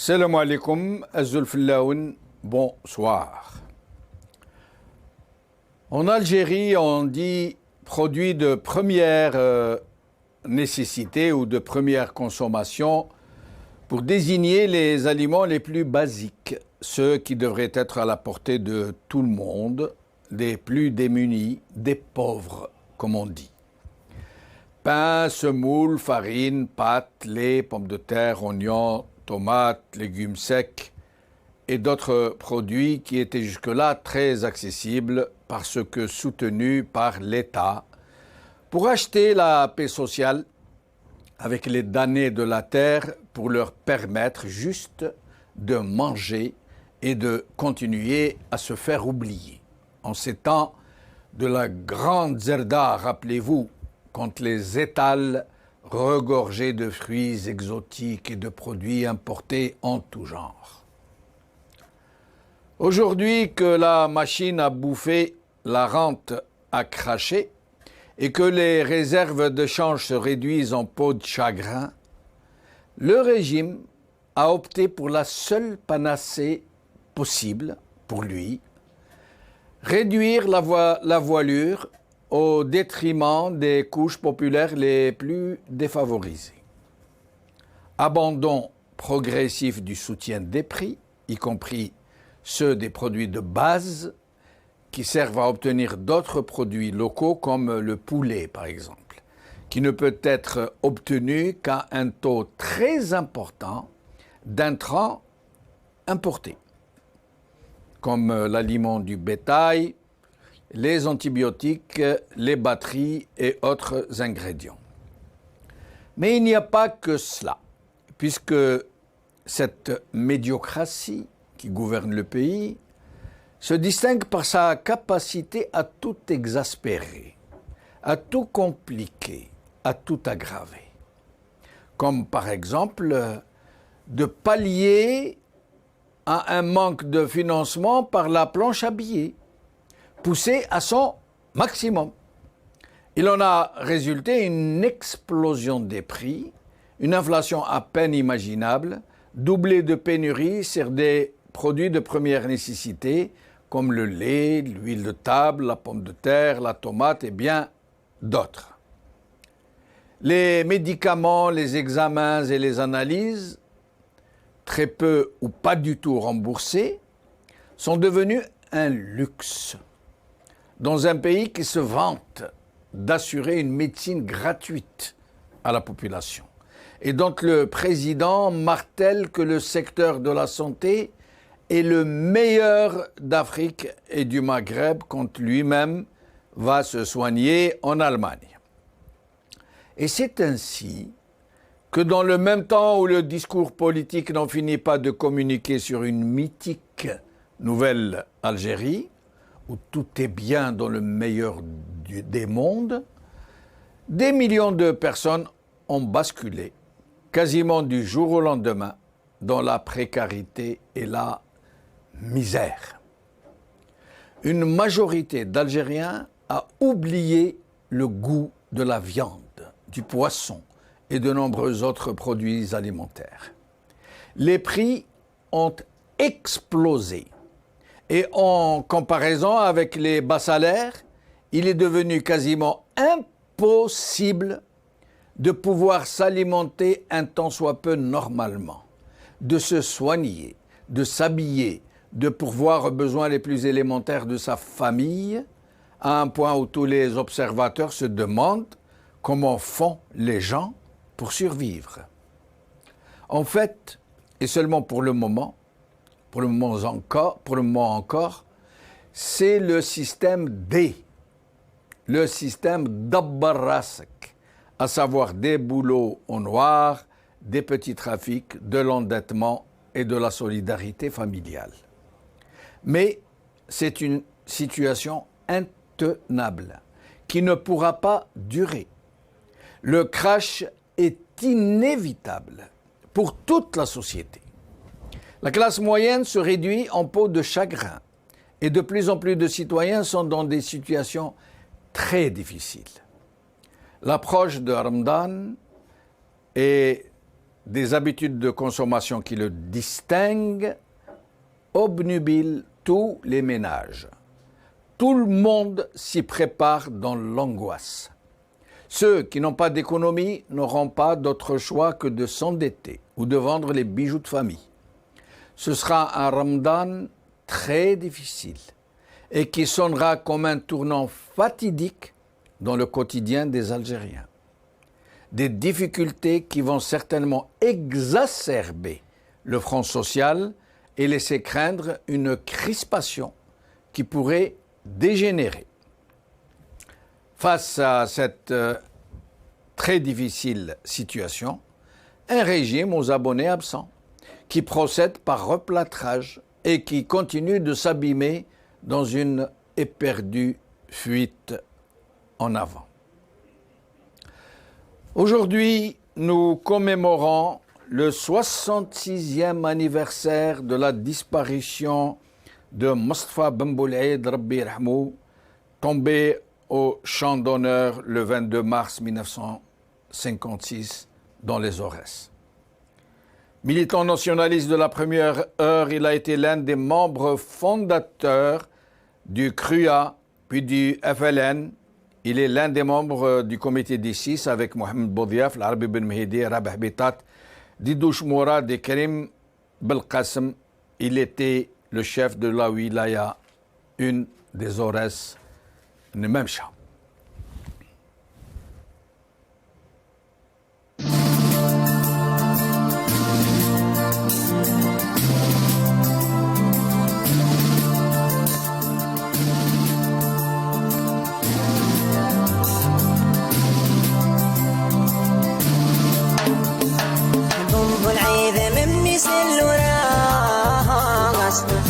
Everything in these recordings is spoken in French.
Salam alaikum, Azulfillaoun, bonsoir. En Algérie, on dit produits de première nécessité ou de première consommation pour désigner les aliments les plus basiques, ceux qui devraient être à la portée de tout le monde, des plus démunis, des pauvres, comme on dit. Pain, semoule, farine, pâtes, lait, pommes de terre, oignons, tomates, légumes secs et d'autres produits qui étaient jusque-là très accessibles parce que soutenus par l'État pour acheter la paix sociale avec les damnés de la terre pour leur permettre juste de manger et de continuer à se faire oublier. En ces temps de la grande zerda, rappelez-vous, quand les étals regorgés de fruits exotiques et de produits importés en tout genre. Aujourd'hui que la machine à bouffer, la rente a craché et que les réserves de change se réduisent en peau de chagrin, le régime a opté pour la seule panacée possible pour lui, réduire la voilure au détriment des couches populaires les plus défavorisées. Abandon progressif du soutien des prix, y compris ceux des produits de base qui servent à obtenir d'autres produits locaux comme le poulet par exemple, qui ne peut être obtenu qu'à un taux très important d'intrants importés, comme l'aliment du bétail, les antibiotiques, les batteries et autres ingrédients. Mais il n'y a pas que cela, puisque cette médiocratie qui gouverne le pays se distingue par sa capacité à tout exaspérer, à tout compliquer, à tout aggraver. Comme par exemple de pallier à un manque de financement par la planche à billets, poussé à son maximum. Il en a résulté une explosion des prix, une inflation à peine imaginable, doublée de pénuries sur des produits de première nécessité comme le lait, l'huile de table, la pomme de terre, la tomate et bien d'autres. Les médicaments, les examens et les analyses, très peu ou pas du tout remboursés, sont devenus un luxe dans un pays qui se vante d'assurer une médecine gratuite à la population et dont le président martèle que le secteur de la santé est le meilleur d'Afrique et du Maghreb quand lui-même va se soigner en Allemagne. Et c'est ainsi que dans le même temps où le discours politique n'en finit pas de communiquer sur une mythique nouvelle Algérie, où tout est bien dans le meilleur des mondes, des millions de personnes ont basculé, quasiment du jour au lendemain, dans la précarité et la misère. Une majorité d'Algériens a oublié le goût de la viande, du poisson et de nombreux autres produits alimentaires. Les prix ont explosé. Et en comparaison avec les bas salaires, il est devenu quasiment impossible de pouvoir s'alimenter un tant soit peu normalement, de se soigner, de s'habiller, de pourvoir aux besoins les plus élémentaires de sa famille, à un point où tous les observateurs se demandent comment font les gens pour survivre. En fait, et seulement pour le moment encore, c'est le système D, le système d'Abbarrasak, à savoir des boulots au noir, des petits trafics, de l'endettement et de la solidarité familiale. Mais c'est une situation intenable qui ne pourra pas durer. Le crash est inévitable pour toute la société. La classe moyenne se réduit en peau de chagrin et de plus en plus de citoyens sont dans des situations très difficiles. L'approche de Ramadan et des habitudes de consommation qui le distinguent obnubile tous les ménages. Tout le monde s'y prépare dans l'angoisse. Ceux qui n'ont pas d'économie n'auront pas d'autre choix que de s'endetter ou de vendre les bijoux de famille. Ce sera un Ramadan très difficile et qui sonnera comme un tournant fatidique dans le quotidien des Algériens. Des difficultés qui vont certainement exacerber le front social et laisser craindre une crispation qui pourrait dégénérer. Face à cette très difficile situation, un régime aux abonnés absents qui procède par replâtrage et qui continue de s'abîmer dans une éperdue fuite en avant. Aujourd'hui, nous commémorons le 66e anniversaire de la disparition de Mostafa Ben Boulaïd Rabbi Yarhamou, tombé au champ d'honneur le 22 mars 1956 dans les Aurès. Militant nationaliste de la première heure, il a été l'un des membres fondateurs du CRUA puis du FLN. Il est l'un des membres du comité des 6 avec Mohamed Boudiaf, l'Arabi Ben Mehdi, Rabah Bitat, Didouche Mourad et Karim Belkacem. Il était le chef de la wilaya, une des Aurès, Nememcha.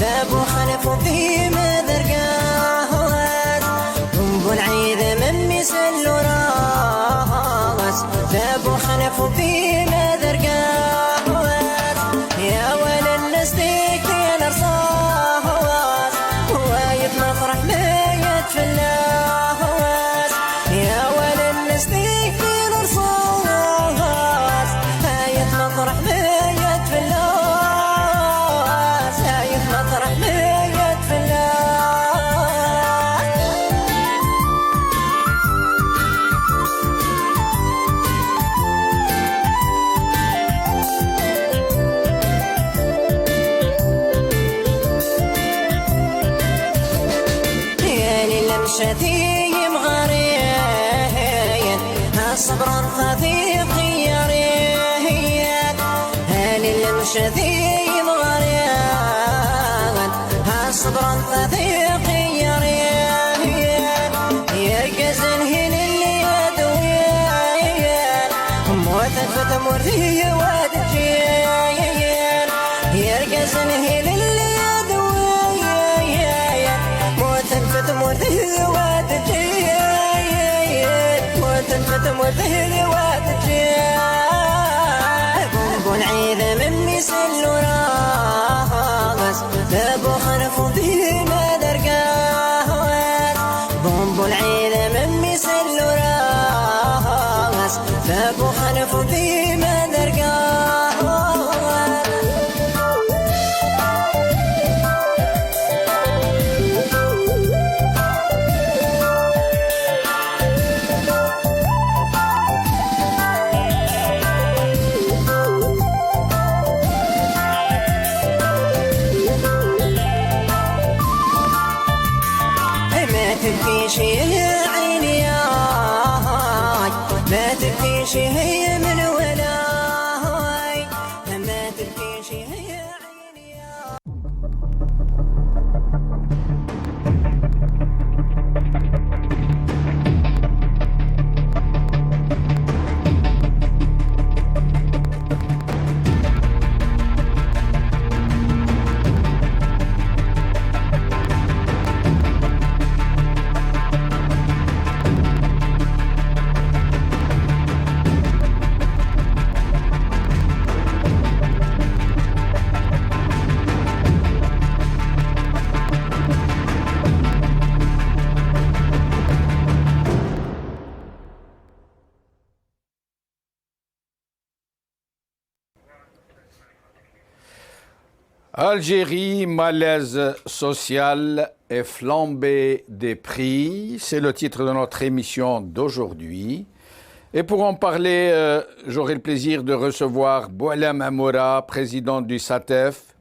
ذابوا خلفوا في مذرقات ضمبوا العيد من مسلوا راس ذابوا خلفوا في مذرقات يا ول الناس ذيك الارصاص وايد مفرح ميت في اللاهوات يا ول الناس ذيك الارصاص وايد مفرح ميت في اللاهوات شتيم غريب الصبر الخفيف خيارين هل المشتيم غريب الصبر الخفيف خيارين يركز الهل اللي يدوين موثق فتمرثي ودجين يركز الهل اللي يدوين موثق فتمرثي وتنفتم وتجيب بومبو العيد من مسلوا راس ذابوا خلفوا في مدرقات بومبو العيد من مسلوا راس ذابوا خلفوا في مدرقات يا عيني يا ما تبكيش هي من ولاي ما تبكيش هي عيني يا Algérie, malaise social et flambée des prix, c'est le titre de notre émission d'aujourd'hui. Et pour en parler, j'aurai le plaisir de recevoir Boualem Amoura, président du SATEF,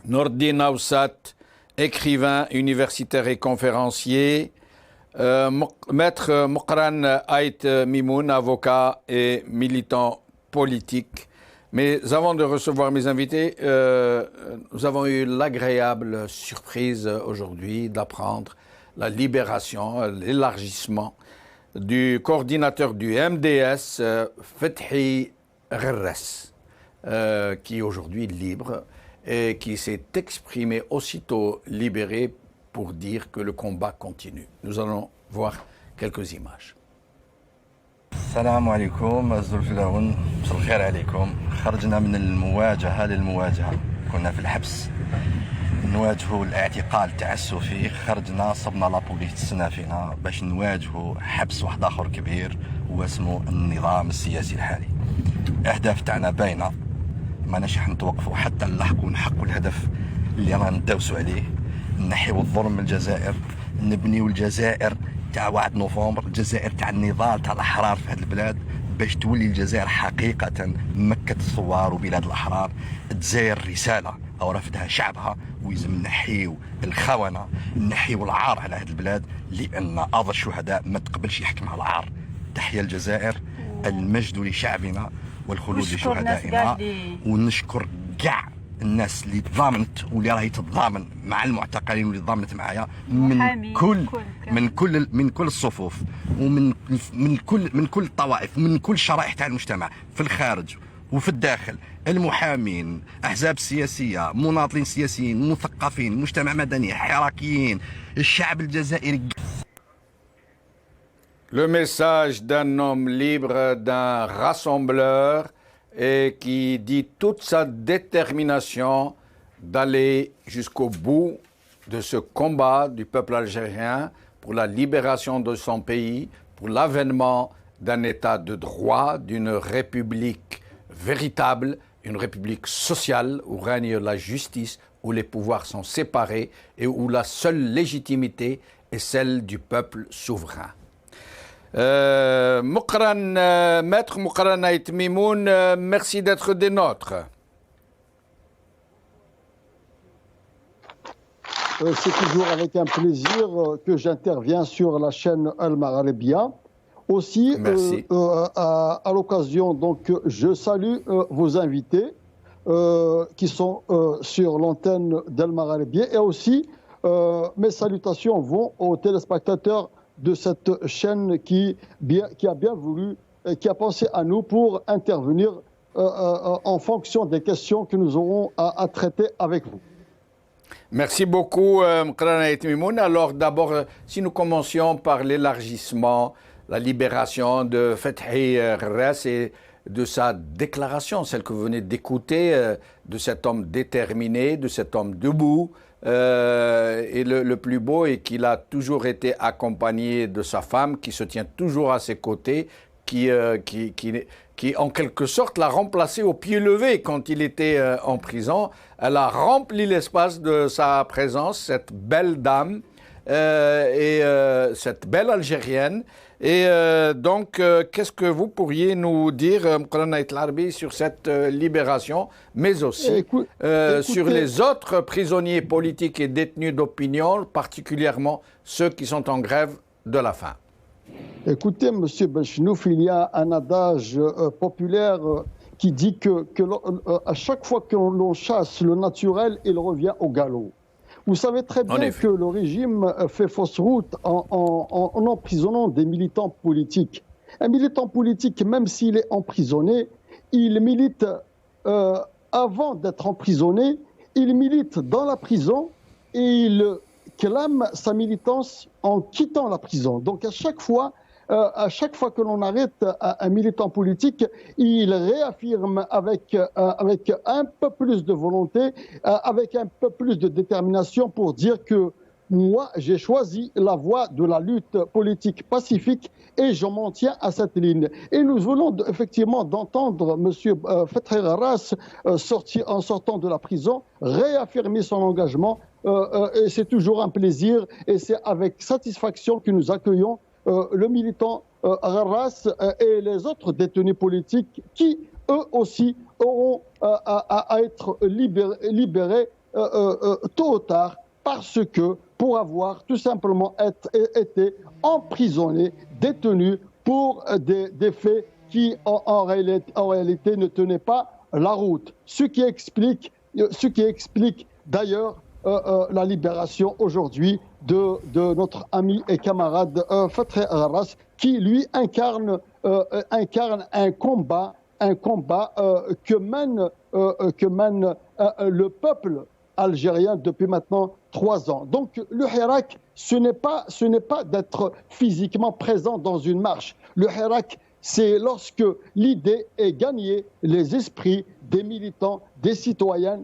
Nordine Aoussat, écrivain, universitaire et conférencier, Maître Mokran Ait Mimoun, avocat et militant politique. Mais avant de recevoir mes invités, nous avons eu l'agréable surprise aujourd'hui d'apprendre la libération, l'élargissement du coordinateur du MDS, Fethi Gerres, qui est aujourd'hui libre et qui s'est exprimé aussitôt libéré pour dire que le combat continue. Nous allons voir quelques images. السلام عليكم الزلفلاون، مساء الخير عليكم. خرجنا من المواجهة للمواجهة، كنا في الحبس نواجهوا الاعتقال التعسفي، خرجنا صبنا لابوليس تسنى فينا باش نواجهوا حبس واحد آخر كبير هو اسمه النظام السياسي الحالي. الأهداف تاعنا باينة، ماناش راح نتوقفوا حتى نلحقوا نحققوا الهدف اللي رانا ندوسوا عليه، نحيوا الظلم من الجزائر، نبنيوا الجزائر تاع 1 نوفمبر، الجزائر تاع النضال تاع الاحرار في هذه البلاد، باش تولي الجزائر حقيقه مكه الثوار وبلاد الاحرار. الجزائر رساله او رفدها شعبها، ويلزم نحيو الخونه، نحيو العار على هذه البلاد، لان ارض الشهداء ما تقبلش يحكمها العار. تحيا الجزائر، المجد لشعبنا والخلود لشهدائنا. ونشكر كاع الناس اللي تضامنت واللي راهي تتضامن مع المعتقلين واللي تضامنت معايا من كل الصفوف ومن كل الطوائف ومن كل الشرائح تاع المجتمع في الخارج وفي الداخل، المحامين، احزاب سياسيه، مناضلين سياسيين، مثقفين، مجتمع مدني، حراكيين، الشعب الجزائري. Le message d'un homme libre, d'un rassembleur, et qui dit toute sa détermination d'aller jusqu'au bout de ce combat du peuple algérien pour la libération de son pays, pour l'avènement d'un état de droit, d'une république véritable, une république sociale où règne la justice, où les pouvoirs sont séparés et où la seule légitimité est celle du peuple souverain. Maître Mokran Ait Mimoun, merci d'être des nôtres. C'est toujours avec un plaisir que j'interviens sur la chaîne Al Maghribia. Aussi, à l'occasion, donc, je salue vos invités qui sont sur l'antenne d'Al Maghribia, et aussi mes salutations vont aux téléspectateurs de cette chaîne qui a bien voulu, qui a pensé à nous pour intervenir en fonction des questions que nous aurons à traiter avec vous. Merci beaucoup, Mokran Ait Mimoun. Alors d'abord, si nous commencions par l'élargissement, la libération de Fethi Gerres et de sa déclaration, celle que vous venez d'écouter, de cet homme déterminé, de cet homme debout, et le plus beau est qu'il a toujours été accompagné de sa femme qui se tient toujours à ses côtés, qui en quelque sorte l'a remplacé au pied levé quand il était en prison. Elle a rempli l'espace de sa présence, cette belle dame et cette belle Algérienne. Et donc, qu'est-ce que vous pourriez nous dire, Mokran Ait Larbi, sur cette libération, mais aussi sur les autres prisonniers politiques et détenus d'opinion, particulièrement ceux qui sont en grève de la faim? Écoutez, Monsieur Benchenouf, il y a un adage populaire qui dit que à chaque fois que l'on chasse le naturel, il revient au galop. Vous savez très bien que le régime fait fausse route en emprisonnant des militants politiques. Un militant politique, même s'il est emprisonné, il milite avant d'être emprisonné, il milite dans la prison et il clame sa militance en quittant la prison. Donc à chaque fois que l'on arrête un militant politique, il réaffirme avec un peu plus de volonté, avec un peu plus de détermination pour dire que Moi, j'ai choisi la voie de la lutte politique pacifique et je m'en tiens à cette ligne. Et nous venons effectivement d'entendre M. Fethi Harras en sortant de la prison, réaffirmer son engagement. Et c'est toujours un plaisir et c'est avec satisfaction que nous accueillons le militant Harras et les autres détenus politiques qui, eux aussi, auront à être libérés tôt ou tard parce que pour avoir tout simplement été emprisonnés, détenus pour des faits qui en réalité ne tenaient pas la route. Ce qui explique d'ailleurs la libération aujourd'hui de notre ami et camarade Fethi Harras, qui lui incarne un combat que mène le peuple algérien depuis maintenant 3 ans. Donc le Hirak, ce n'est pas d'être physiquement présent dans une marche. Le Hirak, c'est lorsque l'idée est gagnée, les esprits des militants, des citoyens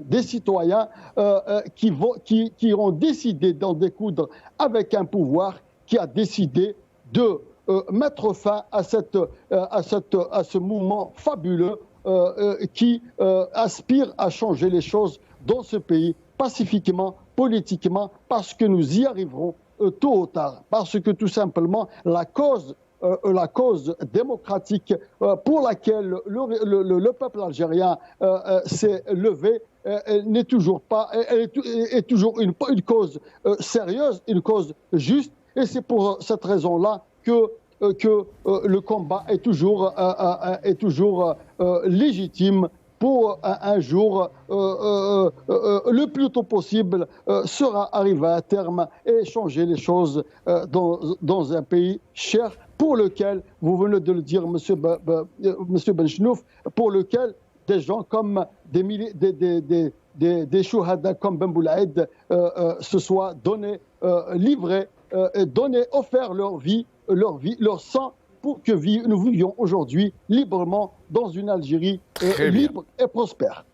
qui ont décidé d'en découdre avec un pouvoir qui a décidé de mettre fin à ce mouvement fabuleux qui aspire à changer les choses dans ce pays pacifiquement, politiquement, parce que nous y arriverons tôt ou tard, parce que tout simplement la cause démocratique pour laquelle le peuple algérien s'est levé n'est toujours pas, est toujours une cause sérieuse, une cause juste, et c'est pour cette raison-là que le combat est toujours légitime pour un jour, le plus tôt possible, sera arrivé à terme et changer les choses dans un pays cher pour lequel, vous venez de le dire, Monsieur Benchnouf, pour lequel des gens comme des chouhada comme Ben Boulaïd se soient donnés, livrés, offert leur vie, leur sang, pour que nous vivions aujourd'hui librement dans une Algérie libre et prospère.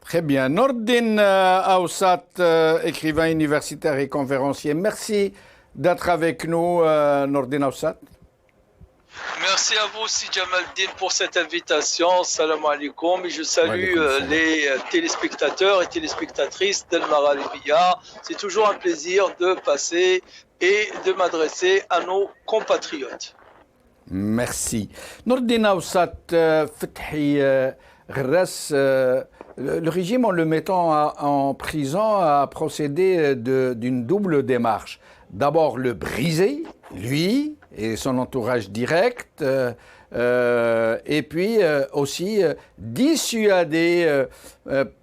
Très bien. Nordin Aoussat, écrivain universitaire et conférencier, merci d'être avec nous, Nordin Aoussat. Merci à vous aussi, Jamaldine, pour cette invitation. Salam alaikum. Et je salue les téléspectateurs et téléspectatrices d'El Maralibia. C'est toujours un plaisir de passer et de m'adresser à nos compatriotes. Merci. Nordin Aoussat, Fethi Harras, le régime, en le mettant en prison, a procédé d'une double démarche. D'abord, le briser, lui et son entourage direct, et puis aussi dissuader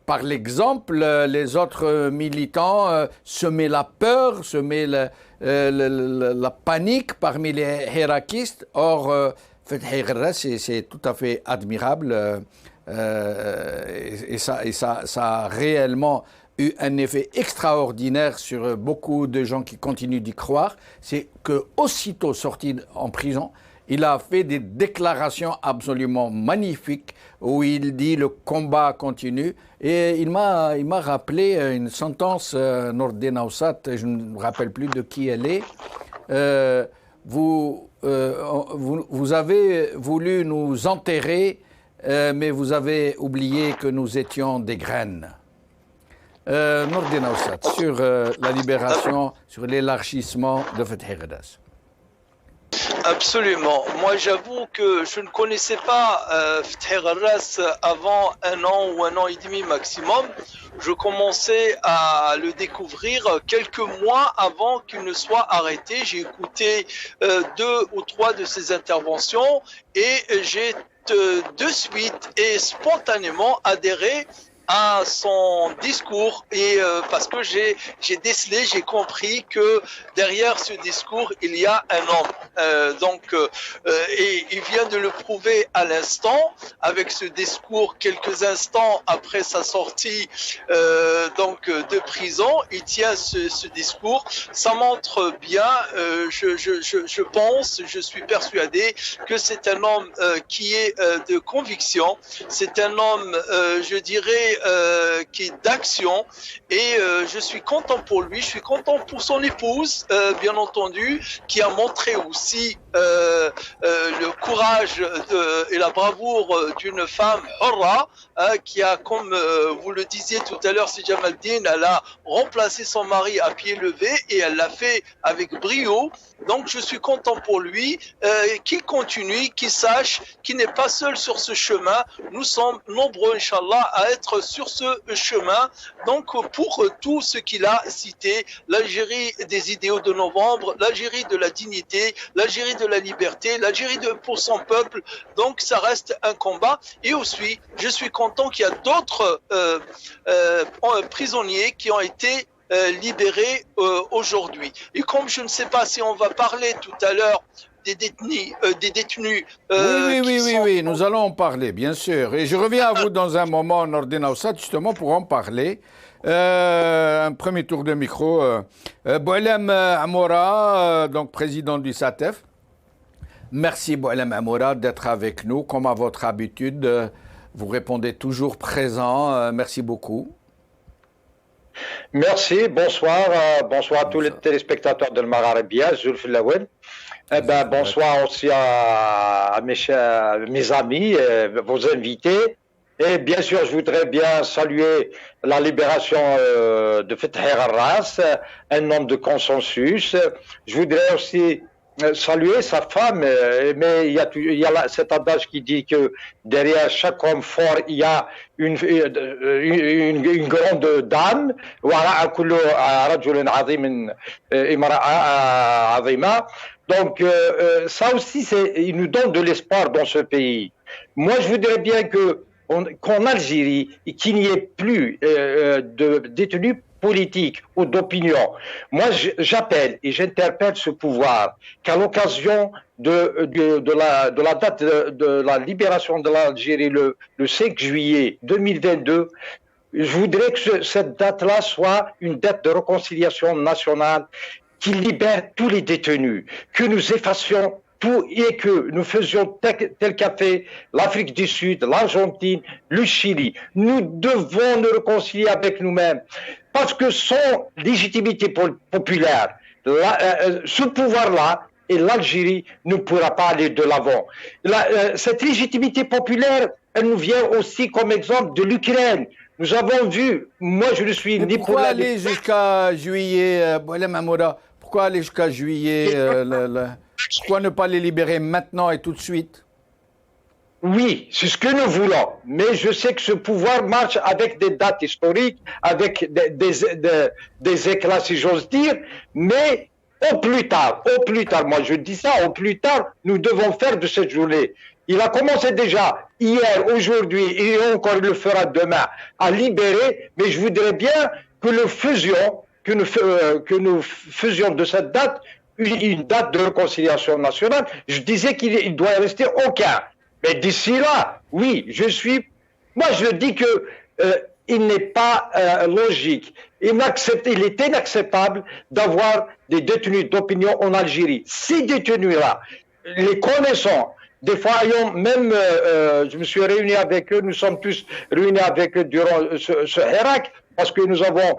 par l'exemple les autres militants, semer la peur, semer la panique parmi les hirakistes. Or, Fethi Harras, c'est tout à fait admirable et ça a réellement eu un effet extraordinaire sur beaucoup de gens qui continuent d'y croire. C'est qu'aussitôt sorti en prison, il a fait des déclarations absolument magnifiques où il dit le combat continue. Et il m'a rappelé une sentence, Nordin Aoussat, je ne me rappelle plus de qui elle est. Vous avez voulu nous enterrer, mais vous avez oublié que nous étions des graines. Nordin Aoussat, sur la libération, sur l'élargissement de Fethi Harras. Absolument. Moi, j'avoue que je ne connaissais pas Fethi Harras avant 1 an ou 1 an et demi maximum. Je commençais à le découvrir quelques mois avant qu'il ne soit arrêté. J'ai écouté 2 ou 3 de ses interventions et j'ai de suite et spontanément adhéré à son discours et parce que j'ai décelé, j'ai compris que derrière ce discours il y a un homme et il vient de le prouver à l'instant avec ce discours quelques instants après sa sortie de prison. Il tient ce discours, ça montre bien, je pense, je suis persuadé que c'est un homme qui est de conviction, c'est un homme je dirais qui est d'action et je suis content pour lui, je suis content pour son épouse, bien entendu, qui a montré aussi le courage et la bravoure d'une femme hurra, qui a, comme vous le disiez tout à l'heure, c'est Jamaldine, elle a remplacé son mari à pied levé et elle l'a fait avec brio. Donc je suis content pour lui, qu'il continue, qu'il sache qu'il n'est pas seul sur ce chemin. Nous sommes nombreux, Inch'Allah, à être sur ce chemin. Donc pour tout ce qu'il a cité, l'Algérie des idéaux de novembre, l'Algérie de la dignité, l'Algérie de la liberté, l'Algérie pour son peuple, donc ça reste un combat. Et aussi, je suis content qu'il y a d'autres prisonniers qui ont été libérés aujourd'hui. Et comme je ne sais pas si on va parler tout à l'heure des détenus, oui, nous allons en parler, bien sûr. Et je reviens à vous dans un moment, Nordin Aoussat, justement pour en parler. Un premier tour de micro. Boualem Amoura, donc président du SATEF. Merci Boualem Amoura d'être avec nous. Comme à votre habitude, vous répondez toujours présent. Merci beaucoup. Merci, bonsoir à tous les téléspectateurs de Maghrébia, Zulf Lawel. Bonsoir aussi à mes amis, vos invités. Et bien sûr, je voudrais bien saluer la libération de Fethi Harras, un homme de consensus. Je voudrais aussi saluer sa femme, mais il y a cet adage qui dit que derrière chaque homme fort, il y a une grande dame. Donc ça aussi, il nous donne de l'espoir dans ce pays. Moi, je voudrais bien qu'en Algérie, qu'il n'y ait plus de détenus politiques ou d'opinion. Moi, j'appelle et j'interpelle ce pouvoir qu'à l'occasion de la date de la libération de l'Algérie, le 5 juillet 2022, je voudrais que cette date-là soit une date de réconciliation nationale qui libère tous les détenus, que nous effacions tout et que nous faisions tel qu'a fait l'Afrique du Sud, l'Argentine, le Chili. Nous devons nous réconcilier avec nous-mêmes parce que sans légitimité populaire, ce pouvoir-là et l'Algérie ne pourra pas aller de l'avant. Cette légitimité populaire, elle nous vient aussi comme exemple de l'Ukraine. Nous avons vu, moi je ne suis ni pour pourquoi aller jusqu'à juillet, Boualem Amoura? Pourquoi aller jusqu'à juillet Pourquoi ne pas les libérer maintenant et tout de suite? Oui, c'est ce que nous voulons. Mais je sais que ce pouvoir marche avec des dates historiques, avec des éclats, si j'ose dire. Mais au plus tard, moi je dis ça, au plus tard, nous devons faire de cette journée. Il a commencé déjà hier, aujourd'hui, et encore il le fera demain, à libérer. Mais je voudrais bien que nous faisions de cette date une date de réconciliation nationale. Je disais qu'il doit rester aucun. Mais d'ici là, oui, moi je dis que il n'est pas logique, il est inacceptable d'avoir des détenus d'opinion en Algérie. Ces détenus-là, les connaissons. Des fois, même, je me suis réuni avec eux, nous sommes tous réunis avec eux durant ce Hirak, parce que nous avons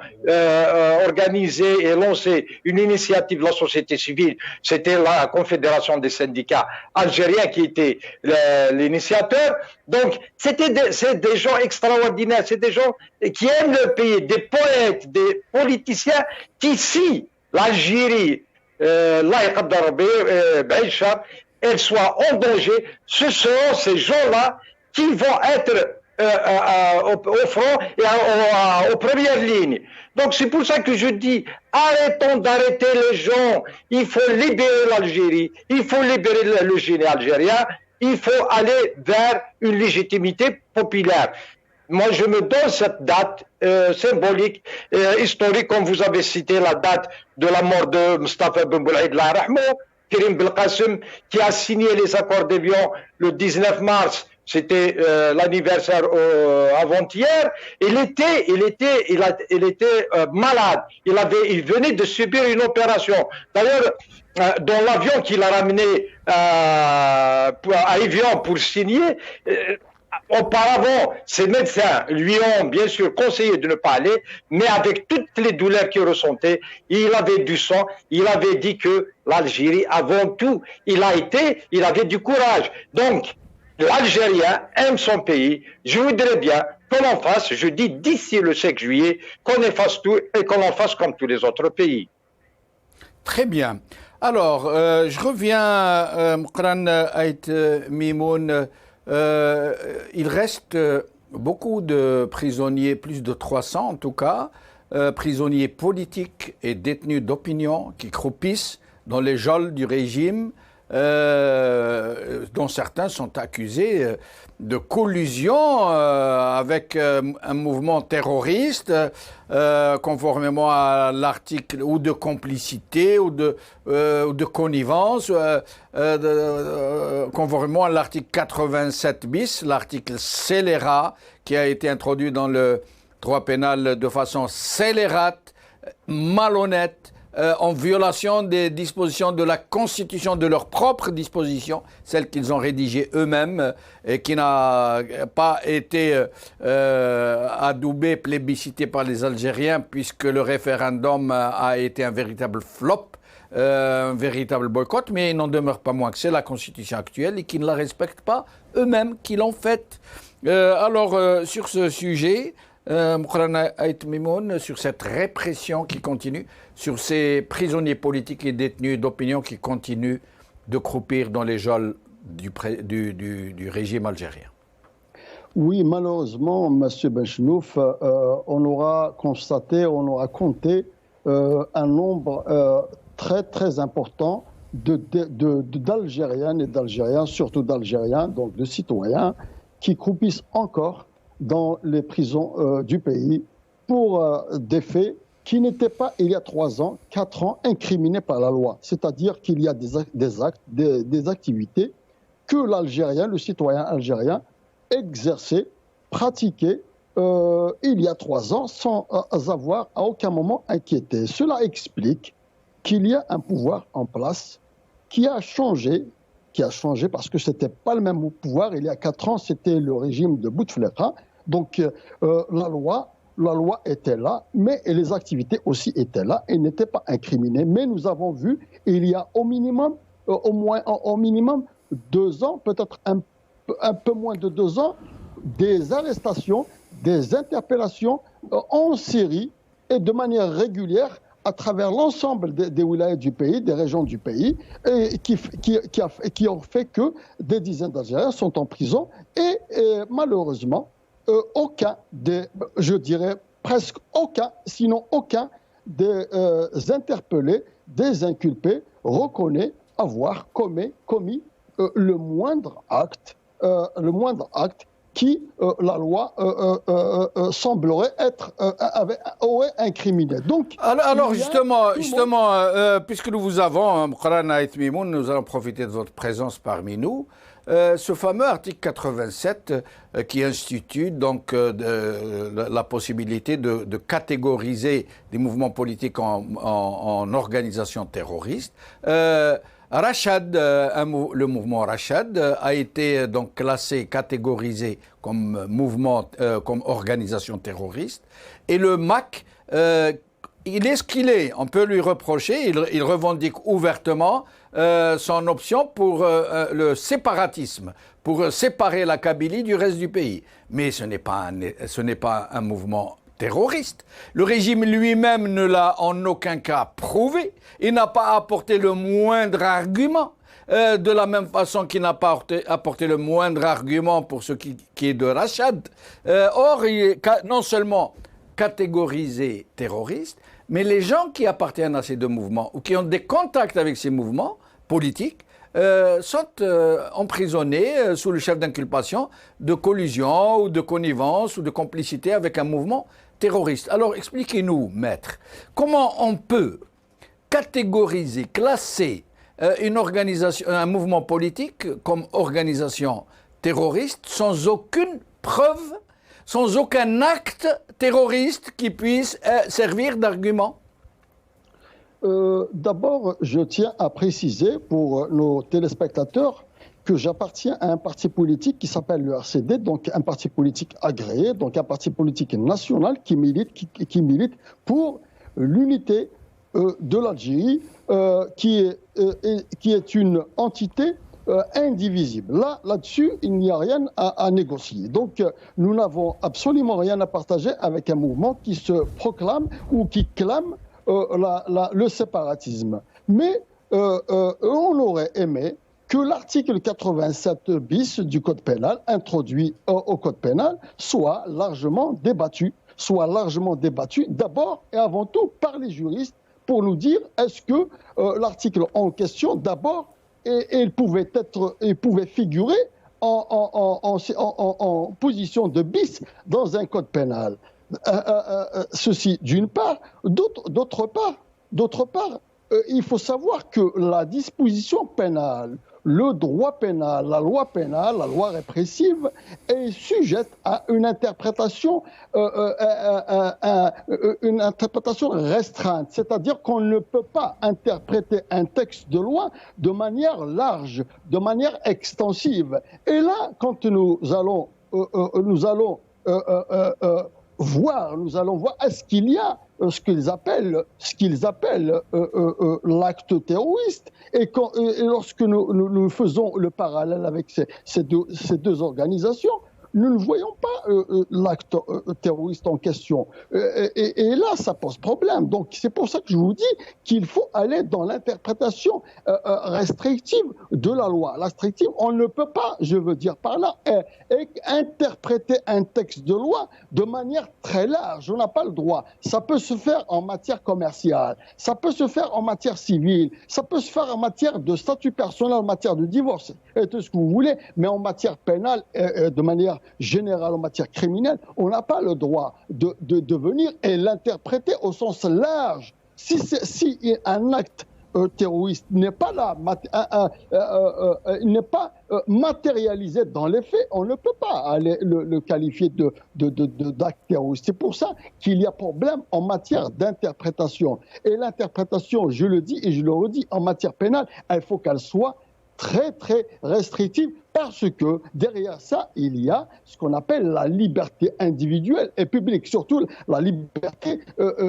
organisé et lancé une initiative de la société civile. C'était la Confédération des syndicats algériens qui était l'initiateur. Donc, c'est des gens extraordinaires, c'est des gens qui aiment le pays, des poètes, des politiciens qui, si l'Algérie, elle soit en danger, ce seront ces gens-là qui vont être au front et aux premières lignes. Donc c'est pour ça que je dis, arrêtons d'arrêter les gens. Il faut libérer l'Algérie, il faut libérer le génie algérien, il faut aller vers une légitimité populaire. Moi, je me donne cette date symbolique, historique, comme vous avez cité la date de la mort de Mustafa Ben Boulaïd Rahmo, Karim Belkacem, qui a signé les accords d'Évian le 19 mars. C'était l'anniversaire avant-hier. Il était malade. Il venait de subir une opération. D'ailleurs, dans l'avion qu'il a ramené à Évian pour signer, Auparavant, ces médecins lui ont bien sûr conseillé de ne pas aller, mais avec toutes les douleurs qu'il ressentait, il avait du sang, il avait dit que l'Algérie, avant tout, il avait du courage. Donc, l'Algérien aime son pays. Je voudrais bien qu'on en fasse, je dis d'ici le 5 juillet, qu'on efface tout et qu'on en fasse comme tous les autres pays. Très bien. Alors, je reviens, Moukran Ait Mimoun. Il reste beaucoup de prisonniers, plus de 300 en tout cas, prisonniers politiques et détenus d'opinion qui croupissent dans les geôles du régime, dont certains sont accusés de collusion avec un mouvement terroriste, conformément à l'article, ou de complicité, ou de connivence, conformément à l'article 87 bis, l'article scélérat, qui a été introduit dans le droit pénal de façon scélérate, malhonnête, en violation des dispositions de la Constitution, de leurs propres dispositions, celles qu'ils ont rédigées eux-mêmes et qui n'a pas été adoubée, plébiscitée par les Algériens, puisque le référendum a été un véritable flop, un véritable boycott, mais il n'en demeure pas moins que c'est la Constitution actuelle et qu'ils ne la respectent pas eux-mêmes, qui l'ont faite. Alors, sur ce sujet, Moukran Ait Mimoun, sur cette répression qui continue, sur ces prisonniers politiques et détenus d'opinion qui continuent de croupir dans les geôles du régime algérien. Oui, malheureusement, M. Benchenouf, on aura constaté, on aura compté un nombre très très important d'Algériennes et d'Algériens, surtout d'Algériens, donc de citoyens, qui croupissent encore dans les prisons du pays pour des faits qui n'étaient pas, il y a 3 ans, 4 ans, incriminés par la loi. C'est-à-dire qu'il y a des actes, des activités que l'Algérien, le citoyen algérien, exerçait, pratiquait il y a 3 ans sans avoir à aucun moment inquiété. Cela explique qu'il y a un pouvoir en place qui a changé parce que ce n'était pas le même pouvoir. Il y a 4 ans, c'était le régime de Bouteflika. Donc la loi était là, mais les activités aussi étaient là et n'étaient pas incriminées. Mais nous avons vu, il y a au minimum 2 ans, peut-être un peu moins de 2 ans, des arrestations, des interpellations en série et de manière régulière à travers l'ensemble des wilayas du pays, des régions du pays, et qui ont fait que des dizaines d'Algériens sont en prison. Et malheureusement, je dirais presque aucun, sinon aucun des interpellés, des inculpés reconnaît avoir commis le moindre acte qui, la loi semblerait aurait incriminé. Donc, alors justement, puisque nous vous avons, Moukran Ait Mimoun, nous allons profiter de votre présence parmi nous. Ce fameux article 87 qui institue donc la possibilité de catégoriser des mouvements politiques en organisations terroristes. Rachad, le mouvement Rachad a été donc classé, catégorisé comme mouvement, comme organisation terroriste. Et le MAC, il est ce qu'il est. On peut lui reprocher, il revendique ouvertement son option pour le séparatisme, pour séparer la Kabylie du reste du pays. Mais ce n'est pas un mouvement terroriste. Le régime lui-même ne l'a en aucun cas prouvé. Il n'a pas apporté le moindre argument, de la même façon qu'il n'a pas apporté le moindre argument pour ce qui est de Rachad. Or, il est non seulement catégorisé terroriste, mais les gens qui appartiennent à ces deux mouvements ou qui ont des contacts avec ces mouvements politiques sont emprisonnés sous le chef d'inculpation de collusion ou de connivence ou de complicité avec un mouvement terroriste. Alors expliquez-nous, maître, comment on peut catégoriser, classer un mouvement politique comme organisation terroriste sans aucune preuve, sans aucun acte terroriste qui puisse servir d'argument? D'abord, je tiens à préciser pour nos téléspectateurs que j'appartiens à un parti politique qui s'appelle le RCD, donc un parti politique agréé, donc un parti politique national qui milite pour l'unité de l'Algérie, qui est une entité indivisible. Là-dessus, il n'y a rien à négocier. Donc, nous n'avons absolument rien à partager avec un mouvement qui se proclame ou qui clame le séparatisme. Mais on aurait aimé que l'article 87 bis du Code pénal, introduit au Code pénal, soit largement débattu d'abord et avant tout par les juristes pour nous dire est-ce que l'article en question, d'abord, il pouvait figurer en position de bis dans un code pénal. Ceci d'une part. D'autre part, il faut savoir que la disposition pénale, le droit pénal, la loi pénale, la loi répressive est sujette à une interprétation restreinte. C'est-à-dire qu'on ne peut pas interpréter un texte de loi de manière large, de manière extensive. Et là, quand nous allons voir est-ce qu'il y a ce qu'ils appellent l'acte terroriste. Et lorsque nous faisons le parallèle avec ces deux organisations, nous ne voyons pas l'acte terroriste en question. Et là, ça pose problème. Donc, c'est pour ça que je vous dis qu'il faut aller dans l'interprétation restrictive de la loi. Restrictive, on ne peut pas, je veux dire par là, interpréter un texte de loi de manière très large. On n'a pas le droit. Ça peut se faire en matière commerciale, ça peut se faire en matière civile, ça peut se faire en matière de statut personnel, en matière de divorce, et tout ce que vous voulez, mais en matière pénale, de manière générale, en matière criminelle, on n'a pas le droit de venir et l'interpréter au sens large. Si un acte terroriste n'est pas là, n'est pas matérialisé dans les faits, on ne peut pas aller le qualifier d'acte terroriste. C'est pour ça qu'il y a problème en matière d'interprétation. Et l'interprétation, je le dis et je le redis, en matière pénale, il faut qu'elle soit très, très restrictive, parce que derrière ça, il y a ce qu'on appelle la liberté individuelle et publique, surtout la liberté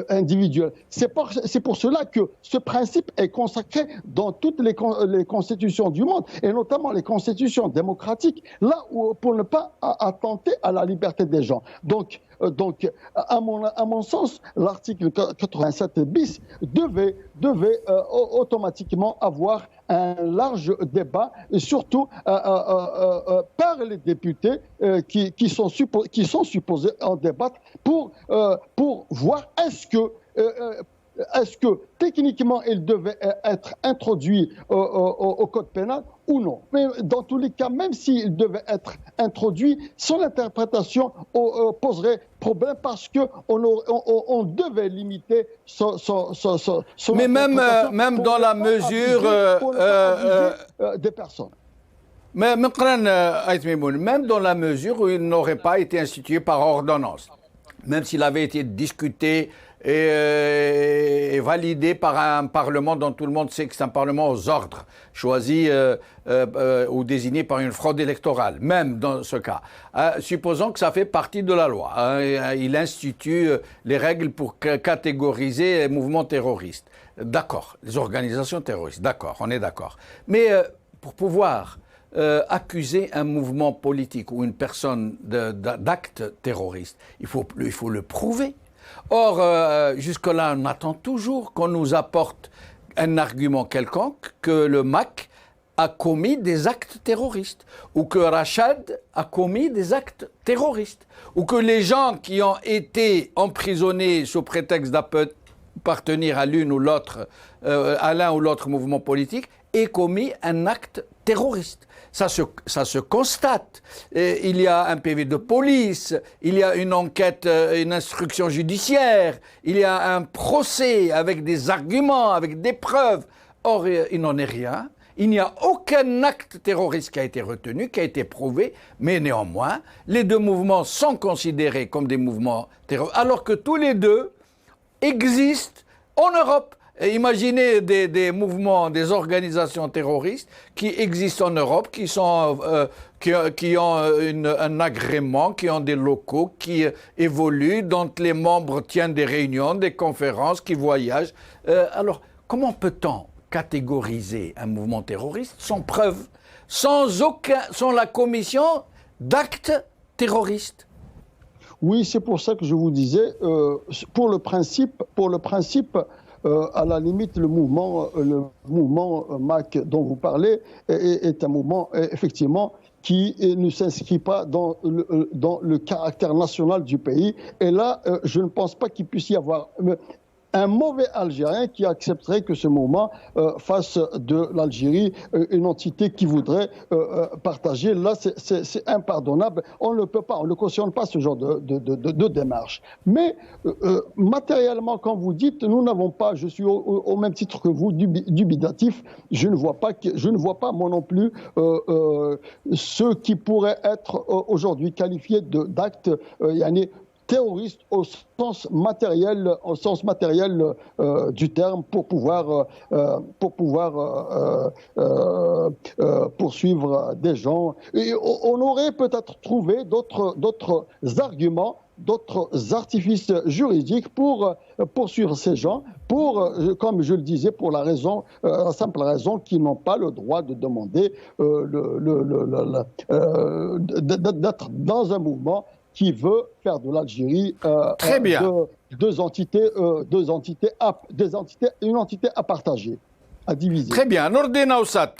individuelle. C'est pour cela que ce principe est consacré dans toutes les constitutions du monde, et notamment les constitutions démocratiques, là où, pour ne pas attenter à la liberté des gens. Donc, à mon sens, l'article 87 bis devait automatiquement avoir un large débat, et surtout par les députés qui sont supposés en débattre pour voir est-ce que techniquement il devait être introduit au code pénal ou non. Mais dans tous les cas, même s'il devait être introduit, son interprétation poserait problème, parce qu'on devait limiter son Mais même dans la mesure des personnes. Mais même dans la mesure où il n'aurait pas été institué par ordonnance, même s'il avait été discuté et validé par un Parlement dont tout le monde sait que c'est un Parlement aux ordres, choisi ou désigné par une fraude électorale, même dans ce cas. Supposons que ça fait partie de la loi. Il institue les règles pour catégoriser les mouvements terroristes. D'accord, les organisations terroristes, d'accord, on est d'accord. Mais pour pouvoir accuser un mouvement politique ou une personne d'acte terroriste, il faut le prouver. Or, jusque-là, on attend toujours qu'on nous apporte un argument quelconque que le MAC a commis des actes terroristes, ou que Rachad a commis des actes terroristes, ou que les gens qui ont été emprisonnés sous prétexte d'appartenir à l'une ou l'autre, à l'un ou l'autre mouvement politique, aient commis un acte terroriste. Ça se constate. Il y a un PV de police, il y a une enquête, une instruction judiciaire, il y a un procès avec des arguments, avec des preuves. Or, il n'en est rien. Il n'y a aucun acte terroriste qui a été retenu, qui a été prouvé, mais néanmoins, les deux mouvements sont considérés comme des mouvements terroristes, alors que tous les deux existent en Europe. Et imaginez des mouvements, des organisations terroristes qui existent en Europe, qui ont un agrément, qui ont des locaux, qui évoluent, dont les membres tiennent des réunions, des conférences, qui voyagent. Alors, comment peut-on catégoriser un mouvement terroriste sans preuve, sans la commission d'actes terroristes? Oui, c'est pour ça que je vous disais, pour le principe, à la limite, le mouvement MAC dont vous parlez est un mouvement effectivement qui ne s'inscrit pas dans le caractère national du pays. Et là, je ne pense pas qu'il puisse y avoir un mauvais Algérien qui accepterait que ce mouvement fasse de l'Algérie une entité qui voudrait partager. Là, c'est impardonnable. On ne peut pas, on ne cautionne pas ce genre de démarche. Mais matériellement, quand vous dites, nous n'avons pas, je suis au même titre que vous, dubitatif, je ne vois pas moi non plus ceux qui pourraient être aujourd'hui qualifiés d'actes terroriste au sens matériel du terme pour pouvoir poursuivre des gens. Et on aurait peut-être trouvé d'autres arguments, d'autres artifices juridiques pour poursuivre ces gens, comme je le disais, pour la simple raison qu'ils n'ont pas le droit de demander d'être dans un mouvement qui veut faire de l'Algérie une entité à partager, à diviser. Très bien. Nordin Aoussat,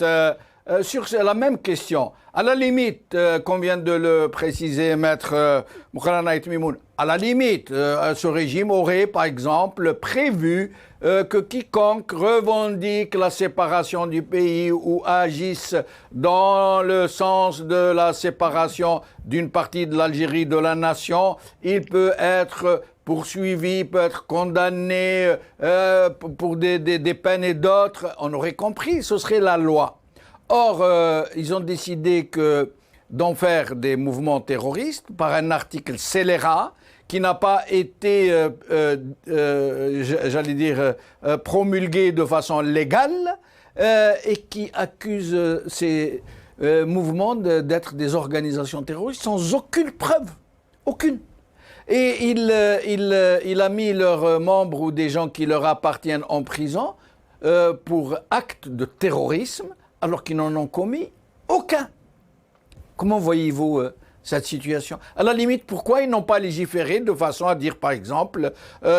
sur la même question, à la limite, qu'on vient de le préciser, maître Moukhara Tmimoun, à la limite, ce régime aurait, par exemple, prévu que quiconque revendique la séparation du pays ou agisse dans le sens de la séparation d'une partie de l'Algérie de la nation, il peut être poursuivi, peut être condamné pour des peines et d'autres. On aurait compris, ce serait la loi. Or, ils ont décidé d'en faire des mouvements terroristes par un article scélérat qui n'a pas été, promulgué de façon légale et qui accuse ces mouvements d'être des organisations terroristes sans aucune preuve. Aucune. Et il a mis leurs membres ou des gens qui leur appartiennent en prison pour actes de terrorisme alors qu'ils n'en ont commis aucun. Comment voyez-vous cette situation? À la limite, pourquoi ils n'ont pas légiféré de façon à dire, par exemple,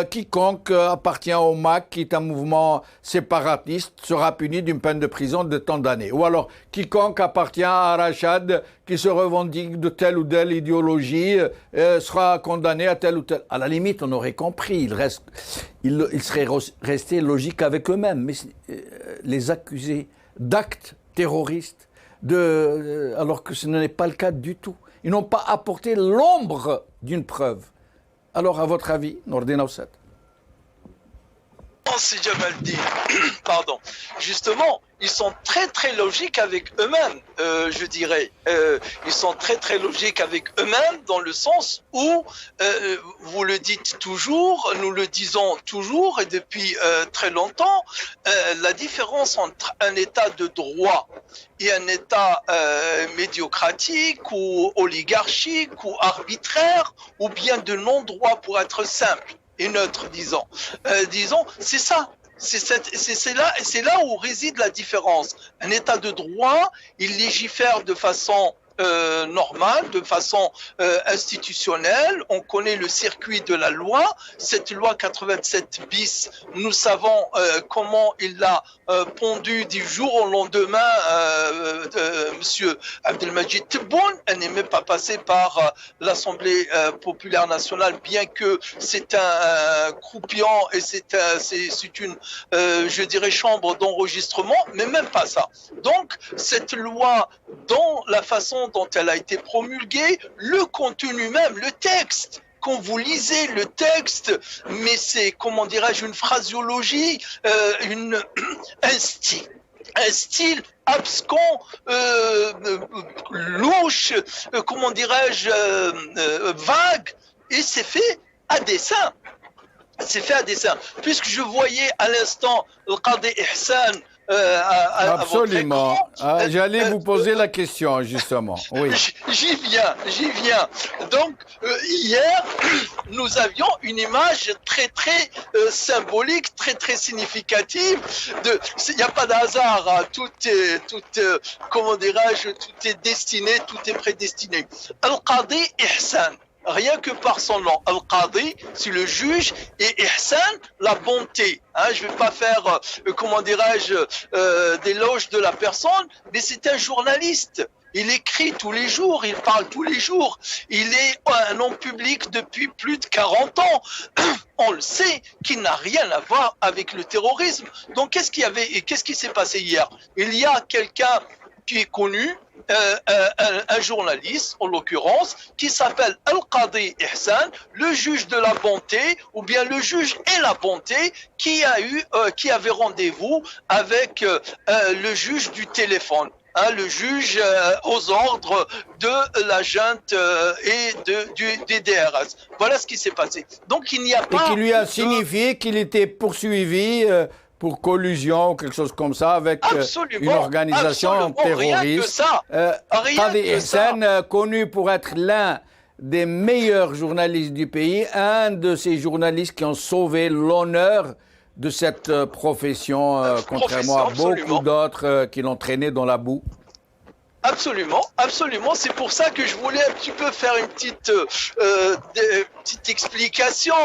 quiconque appartient au MAC, qui est un mouvement séparatiste, sera puni d'une peine de prison de tant d'années. Ou alors, quiconque appartient à Rachad, qui se revendique de telle ou telle idéologie, sera condamné à telle ou telle. À la limite, on aurait compris. Ils seraient restés logiques avec eux-mêmes. Mais les accuser d'actes terroristes, alors que ce n'est pas le cas du tout. Ils n'ont pas apporté l'ombre d'une preuve. Alors, à votre avis, Nordin Aoussat? C'est Jamaldine. Pardon. Justement, ils sont très très logiques avec eux-mêmes, je dirais. Ils sont très très logiques avec eux-mêmes dans le sens où, vous le dites toujours, nous le disons toujours et depuis très longtemps, la différence entre un état de droit et un état médiocratique ou oligarchique ou arbitraire ou bien de non-droit pour être simple et neutre, disons, c'est ça. C'est là où réside la différence. Un état de droit, il légifère de façon normale, de façon institutionnelle. On connaît le circuit de la loi. Cette loi 87 bis, nous savons comment il l'a pondu du jour au lendemain, monsieur Abdelmajid Tebboune. Elle n'est même pas passée par l'Assemblée populaire nationale, bien que c'est un croupion et c'est une, je dirais, chambre d'enregistrement, mais même pas ça. Donc, cette loi, dans la façon dont elle a été promulguée, le contenu même, le texte, quand vous lisez le texte, mais c'est, comment dirais-je, une phraséologie, un style abscon, louche, comment dirais-je, vague, et c'est fait à dessein. C'est fait à dessein. Puisque je voyais à l'instant le Qadi Ihsan à votre Absolument. écran, Ah, j'allais vous poser la question, justement. Oui. j'y viens. Donc, hier, nous avions une image très symbolique, très significative. Il n'y a pas de hasard, hein. Tout comment dirais-je, tout est destiné, tout est prédestiné. Al-Qadi Ihsan. Rien que par son nom, Al-Qadi, c'est le juge, et Ihsan, la bonté. Hein, je ne vais pas faire, comment dirais-je, d'éloge de la personne, mais c'est un journaliste. Il écrit tous les jours, il parle tous les jours. Il est un homme public depuis plus de 40 ans. On le sait, qu'il n'a rien à voir avec le terrorisme. Donc, qu'est-ce qui s'est passé hier? Il y a quelqu'un qui est connu, un journaliste, en l'occurrence, qui s'appelle Al-Qadi Ihsan, le juge de la bonté, ou bien le juge et la bonté, qui avait rendez-vous avec le juge du téléphone. Hein, le juge aux ordres de la junte et des DRS. Voilà ce qui s'est passé. Donc il n'y a pas... Et qui lui a signifié qu'il était poursuivi pour collusion ou quelque chose comme ça avec une organisation terroriste. Rien que ça. Qadi Ihsan, connu pour être l'un des meilleurs journalistes du pays, un de ces journalistes qui ont sauvé l'honneur de cette profession, contrairement à beaucoup d'autres qui l'ont traîné dans la boue. Absolument. C'est pour ça que je voulais un petit peu faire une petite explication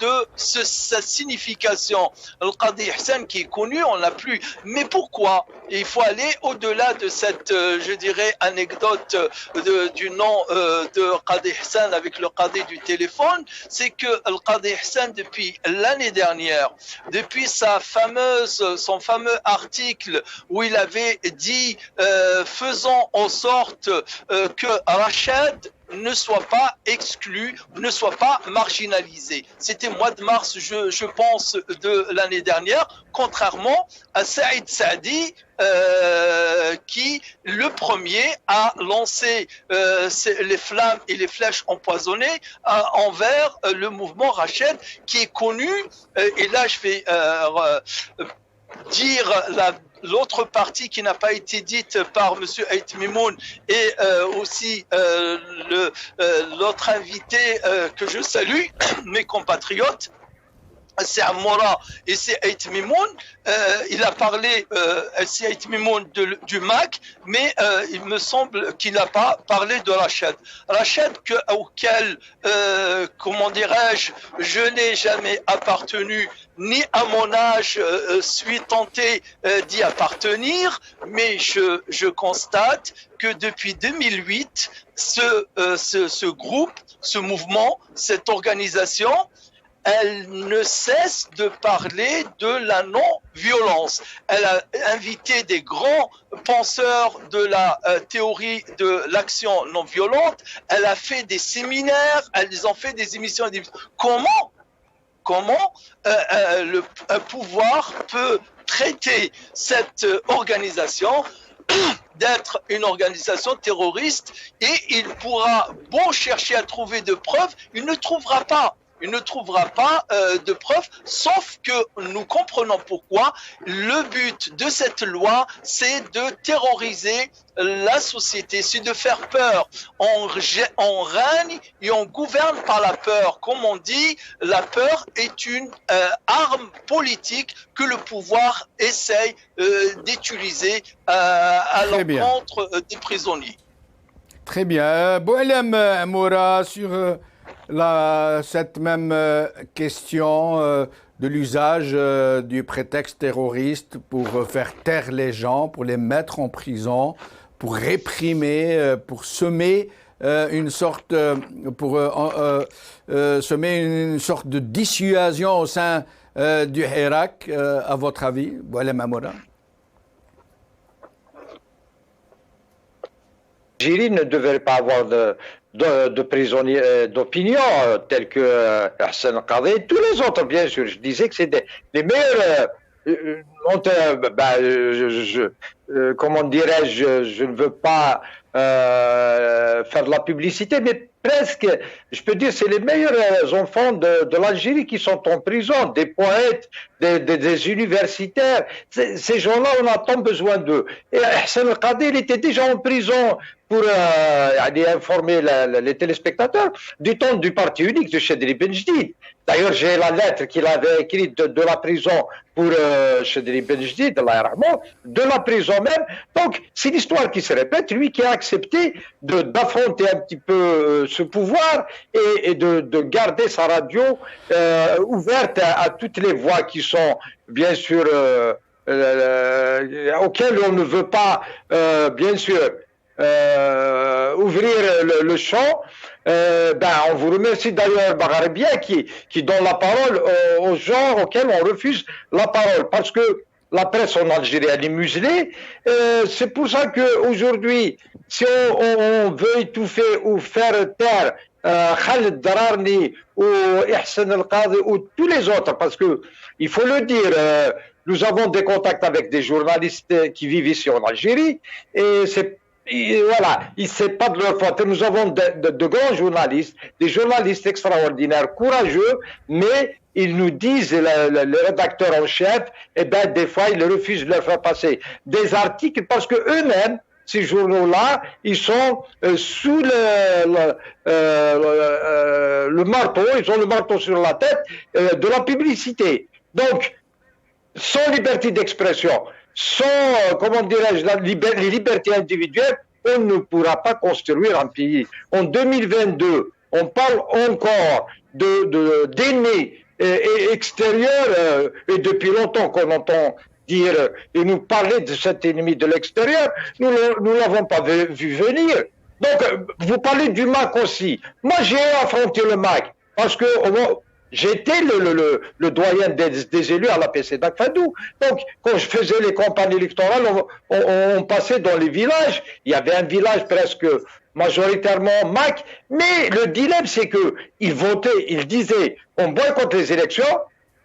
de sa signification. Al-Qadi Ihsan qui est connu, on l'a plus. Mais pourquoi? Il faut aller au-delà de cette, je dirais, anecdote du nom de Qadi Ihsan avec le Qadi du téléphone. C'est que Al-Qadi Ihsan, depuis l'année dernière, depuis son fameux article où il avait dit faisons en sorte que Rachid ne soit pas exclu, ne soit pas marginalisé. C'était mois de mars, je pense, de l'année dernière, contrairement à Saïd Saadi, qui, le premier, a lancé les flammes et les flèches empoisonnées envers le mouvement Rachid, qui est connu, et là je vais dire l'autre partie qui n'a pas été dite par M. Ait Mimoun et aussi l'autre invité que je salue, mes compatriotes, c'est Amoura et c'est Ait Mimoun. Il a parlé, c'est Ait Mimoun du MAC, mais il me semble qu'il n'a pas parlé de Rachid. Rachid auquel, comment dirais-je, je n'ai jamais appartenu, ni à mon âge suis tenté d'y appartenir, mais je constate que depuis 2008, ce groupe, ce mouvement, cette organisation, elle ne cesse de parler de la non-violence. Elle a invité des grands penseurs de la théorie de l'action non-violente. Elle a fait des séminaires, elles ont fait des émissions. Comment un pouvoir peut traiter cette organisation d'être une organisation terroriste, et il pourra beau chercher à trouver de preuves, il ne trouvera pas de preuves, sauf que nous comprenons pourquoi. Le but de cette loi, c'est de terroriser la société, c'est de faire peur. On règne et on gouverne par la peur. Comme on dit, la peur est une arme politique que le pouvoir essaye d'utiliser à l'encontre des prisonniers. Très bien. Boualem Amoura, sur cette même question de l'usage du prétexte terroriste pour faire taire les gens, pour les mettre en prison, pour réprimer, pour semer une sorte de dissuasion au sein du Hirak, à votre avis, Boualem Amoura? L'Algérie ne devrait pas avoir de prisonniers d'opinion tels que Hassan Qadi, tous les autres, bien sûr. Je disais que c'est les meilleurs. Comment dirais-je, je ne veux pas faire de la publicité, mais presque, je peux dire, c'est les meilleurs enfants de l'Algérie qui sont en prison, des poètes, des universitaires. Ces gens-là, on a tant besoin d'eux. Et Hassan El-Qadi, il était déjà en prison pour aller informer les téléspectateurs du temps du parti unique de Chedri Benjdid. D'ailleurs, j'ai la lettre qu'il avait écrite de la prison pour Chedri Benjdid, de la prison même. Donc, c'est l'histoire qui se répète. Lui qui a accepté d'affronter un petit peu ce pouvoir et de garder sa radio ouverte à toutes les voix qui sont, bien sûr, auxquelles on ne veut pas, bien sûr, ouvrir le champ. On vous remercie d'ailleurs Bagharibia qui donne la parole aux gens auxquels on refuse la parole, parce que la presse en Algérie elle est muselée. C'est pour ça qu'aujourd'hui, si on veut étouffer ou faire taire Khaled Dararni ou Ihsan El-Qadi ou tous les autres, parce que il faut le dire, nous avons des contacts avec des journalistes qui vivent ici en Algérie, et voilà, c'est pas de leur faute. Nous avons de grands journalistes, des journalistes extraordinaires, courageux, mais ils nous disent, le rédacteur en chef, des fois, ils refusent de leur faire passer des articles parce que eux-mêmes, ces journaux-là, ils sont sous le marteau, ils ont le marteau sur la tête de la publicité. Donc, sans liberté d'expression, sans, comment dirais-je, les libertés individuelles, on ne pourra pas construire un pays. En 2022, on parle encore d'ennemis extérieurs, et depuis longtemps qu'on entend dire et nous parler de cet ennemi de l'extérieur, nous ne l'avons pas vu venir. Donc, vous parlez du MAC aussi. Moi, j'ai affronté le MAC parce que j'étais le doyen des élus à l'APC d'Akfadou. Donc, quand je faisais les campagnes électorales, on passait dans les villages. Il y avait un village presque majoritairement MAC. Mais le dilemme, c'est qu'ils votaient, ils disaient, on boycotte les élections.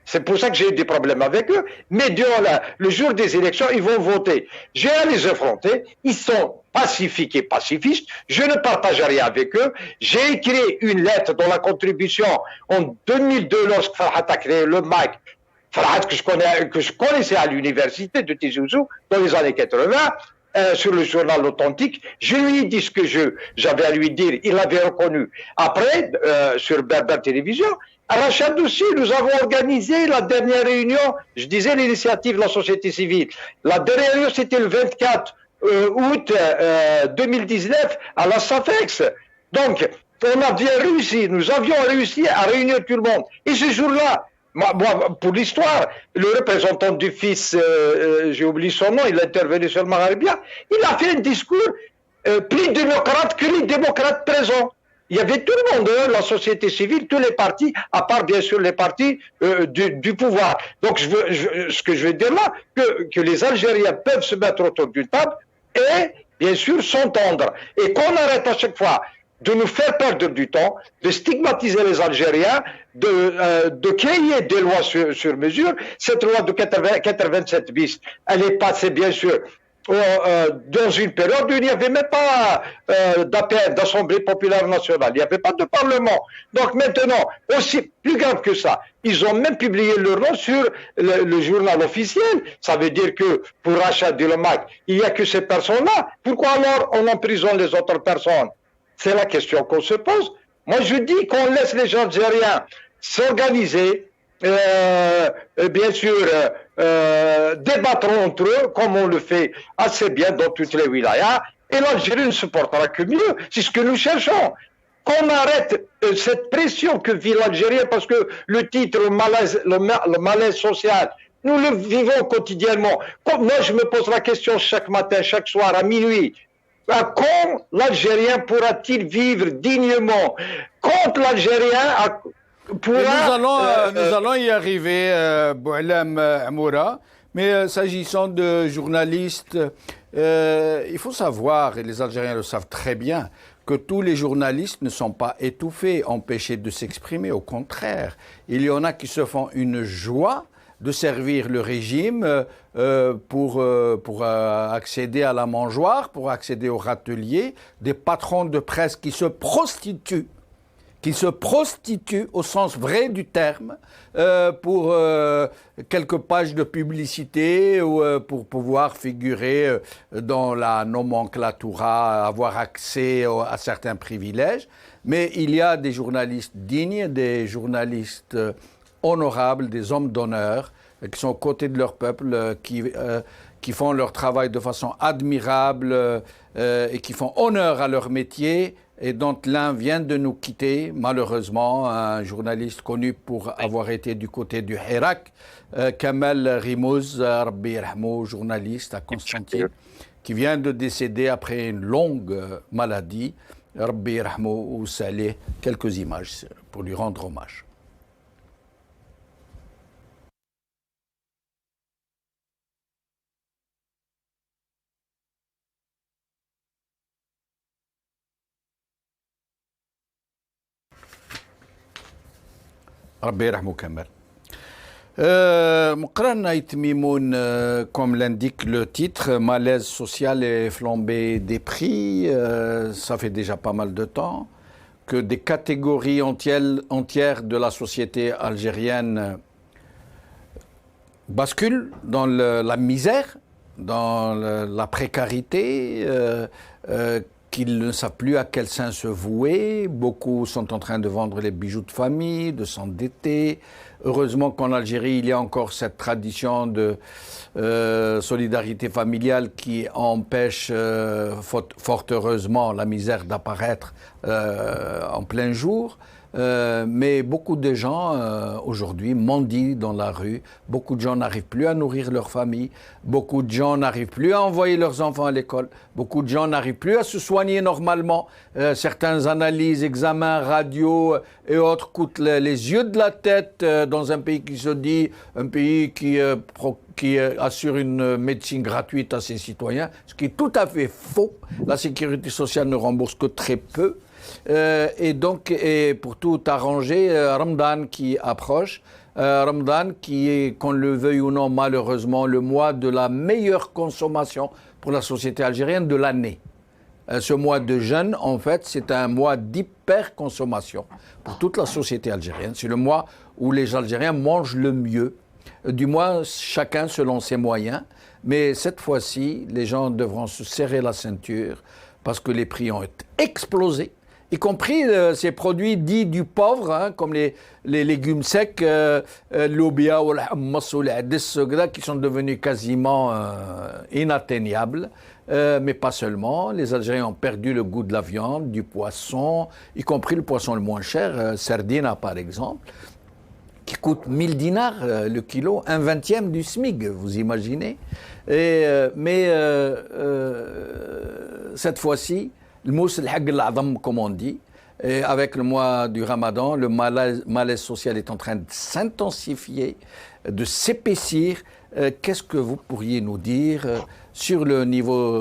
C'est pour ça que j'ai eu des problèmes avec eux. Mais durant le jour des élections, ils vont voter. J'ai à les affronter. Ils sont pacifiques et pacifistes. Je ne partage rien avec eux. J'ai écrit une lettre dans la contribution en 2002 lorsque Farhat a créé le MAC. Farhat que je connaissais à l'université de Tizi Ouzou dans les années 80. Sur le journal authentique, je lui ai dit ce que j'avais à lui dire. Il l'avait reconnu. Après, sur Berber Télévision, à Rachad aussi, nous avons organisé la dernière réunion, je disais l'initiative de la société civile. La dernière réunion, c'était le 24 août 2019 à la SAFEX. Donc, on a bien réussi, nous avions réussi à réunir tout le monde. Et ce jour-là, moi, pour l'histoire, le représentant du fils, j'ai oublié son nom, il a intervenu sur le Maghrébien, il a fait un discours plus démocrate que les démocrates présents. Il y avait tout le monde, la société civile, tous les partis, à part bien sûr les partis du pouvoir. Donc ce que je veux dire là, que les Algériens peuvent se mettre autour d'une table et bien sûr s'entendre. Et qu'on arrête à chaque fois de nous faire perdre du temps, de stigmatiser les Algériens, de créer des lois sur mesure. Cette loi de 87 bis, elle est passée bien sûr dans une période où il n'y avait même pas d'Assemblée populaire nationale, il n'y avait pas de Parlement. Donc maintenant, aussi plus grave que ça, ils ont même publié leur nom sur le journal officiel. Ça veut dire que pour Rachad Dilmac, il n'y a que ces personnes-là. Pourquoi alors on emprisonne les autres personnes? C'est la question qu'on se pose. Moi, je dis qu'on laisse les Algériens s'organiser, bien sûr, débattre entre eux, comme on le fait assez bien dans toutes les wilayas, et l'Algérie ne se portera que mieux. C'est ce que nous cherchons. Qu'on arrête cette pression que vit l'Algérien, parce que le titre, le malaise social, nous le vivons quotidiennement. Moi, je me pose la question chaque matin, chaque soir, à minuit. Quand l'Algérien pourra-t-il vivre dignement? Quand l'Algérien pourra... Nous allons y arriver, Boualem Amoura. Mais s'agissant de journalistes, il faut savoir, et les Algériens le savent très bien, que tous les journalistes ne sont pas étouffés, empêchés de s'exprimer. Au contraire, il y en a qui se font une joie de servir le régime pour accéder à la mangeoire, pour accéder au râtelier, des patrons de presse qui se prostituent au sens vrai du terme pour quelques pages de publicité ou pour pouvoir figurer dans la nomenclatura, avoir accès à certains privilèges. Mais il y a des journalistes dignes, des journalistes honorables, des hommes d'honneur qui sont aux côtés de leur peuple, qui font leur travail de façon admirable et qui font honneur à leur métier, et dont l'un vient de nous quitter, malheureusement, un journaliste connu pour avoir été du côté du Hirak, Kamel Rimouz, Rabbi Yerhamou, journaliste à Constantine, qui vient de décéder après une longue maladie. Rabbi Yerhamou ou Saleh, quelques images pour lui rendre hommage. Rabbi Yerhamou Kamel. Moukran Tmimoun, comme l'indique le titre, malaise social et flambée des prix, ça fait déjà pas mal de temps que des catégories entières de la société algérienne basculent dans la misère, dans la précarité, qu'ils ne savent plus à quel sein se vouer. Beaucoup sont en train de vendre les bijoux de famille, de s'endetter. Heureusement qu'en Algérie, il y a encore cette tradition de solidarité familiale qui empêche, fort heureusement, la misère d'apparaître en plein jour. Mais beaucoup de gens aujourd'hui mendient dans la rue, beaucoup de gens n'arrivent plus à nourrir leur famille, beaucoup de gens n'arrivent plus à envoyer leurs enfants à l'école, beaucoup de gens n'arrivent plus à se soigner normalement. Certaines analyses, examens, radios et autres coûtent les yeux de la tête dans un pays qui se dit un pays qui assure une médecine gratuite à ses citoyens, ce qui est tout à fait faux. La sécurité sociale ne rembourse que très peu. Et donc, pour tout arranger, Ramadan qui approche, Ramadan qui est, qu'on le veuille ou non, malheureusement, le mois de la meilleure consommation pour la société algérienne de l'année. Ce mois de jeûne, en fait, c'est un mois d'hyperconsommation pour toute la société algérienne. C'est le mois où les Algériens mangent le mieux, du moins chacun selon ses moyens. Mais cette fois-ci, les gens devront se serrer la ceinture parce que les prix ont explosé, y compris ces produits dits du pauvre, hein, comme les légumes secs, l'obia ou l'hammas ou l'adis, qui sont devenus quasiment inatteignables. Mais pas seulement, les Algériens ont perdu le goût de la viande, du poisson, y compris le poisson le moins cher, sardina par exemple, qui coûte 1000 dinars le kilo, 1/20 du SMIC, vous imaginez. Mais cette fois-ci, le mouss al-haq al-azam, comme on dit, et avec le mois du Ramadan, le malaise social est en train de s'intensifier, de s'épaissir. Qu'est-ce que vous pourriez nous dire sur le niveau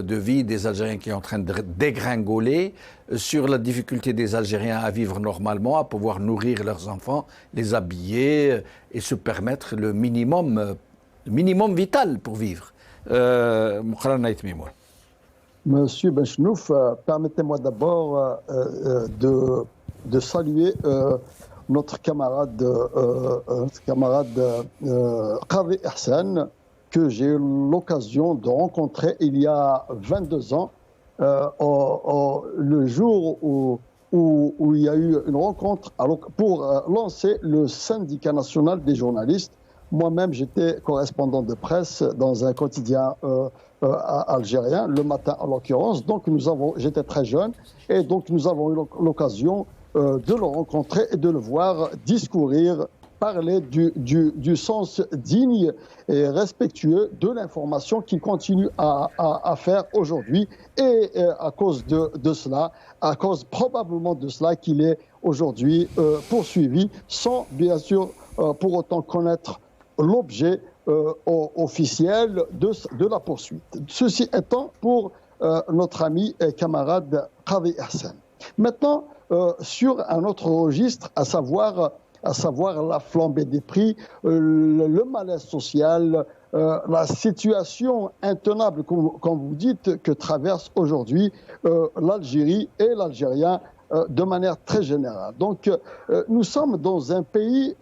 de vie des Algériens qui est en train de dégringoler, sur la difficulté des Algériens à vivre normalement, à pouvoir nourrir leurs enfants, les habiller et se permettre le minimum vital pour vivre. Monsieur Benchnouf, permettez-moi d'abord de saluer notre camarade Qadi Hassan, que j'ai eu l'occasion de rencontrer il y a 22 ans, le jour où il y a eu une rencontre pour lancer le syndicat national des journalistes. Moi-même, j'étais correspondant de presse dans un quotidien algérien, Le Matin en l'occurrence. Donc j'étais très jeune et donc nous avons eu l'occasion de le rencontrer et de le voir discourir, parler du sens digne et respectueux de l'information qu'il continue à faire aujourd'hui. Et à cause de cela, à cause probablement de cela, qu'il est aujourd'hui poursuivi sans bien sûr pour autant connaître l'objet officiel de la poursuite. Ceci étant pour notre ami et camarade Qadi Hassan. Maintenant, sur un autre registre, à savoir à savoir la flambée des prix, le malaise social, la situation intenable, comme vous dites, que traverse aujourd'hui l'Algérie et l'Algérien de manière très générale. Donc, nous sommes dans un pays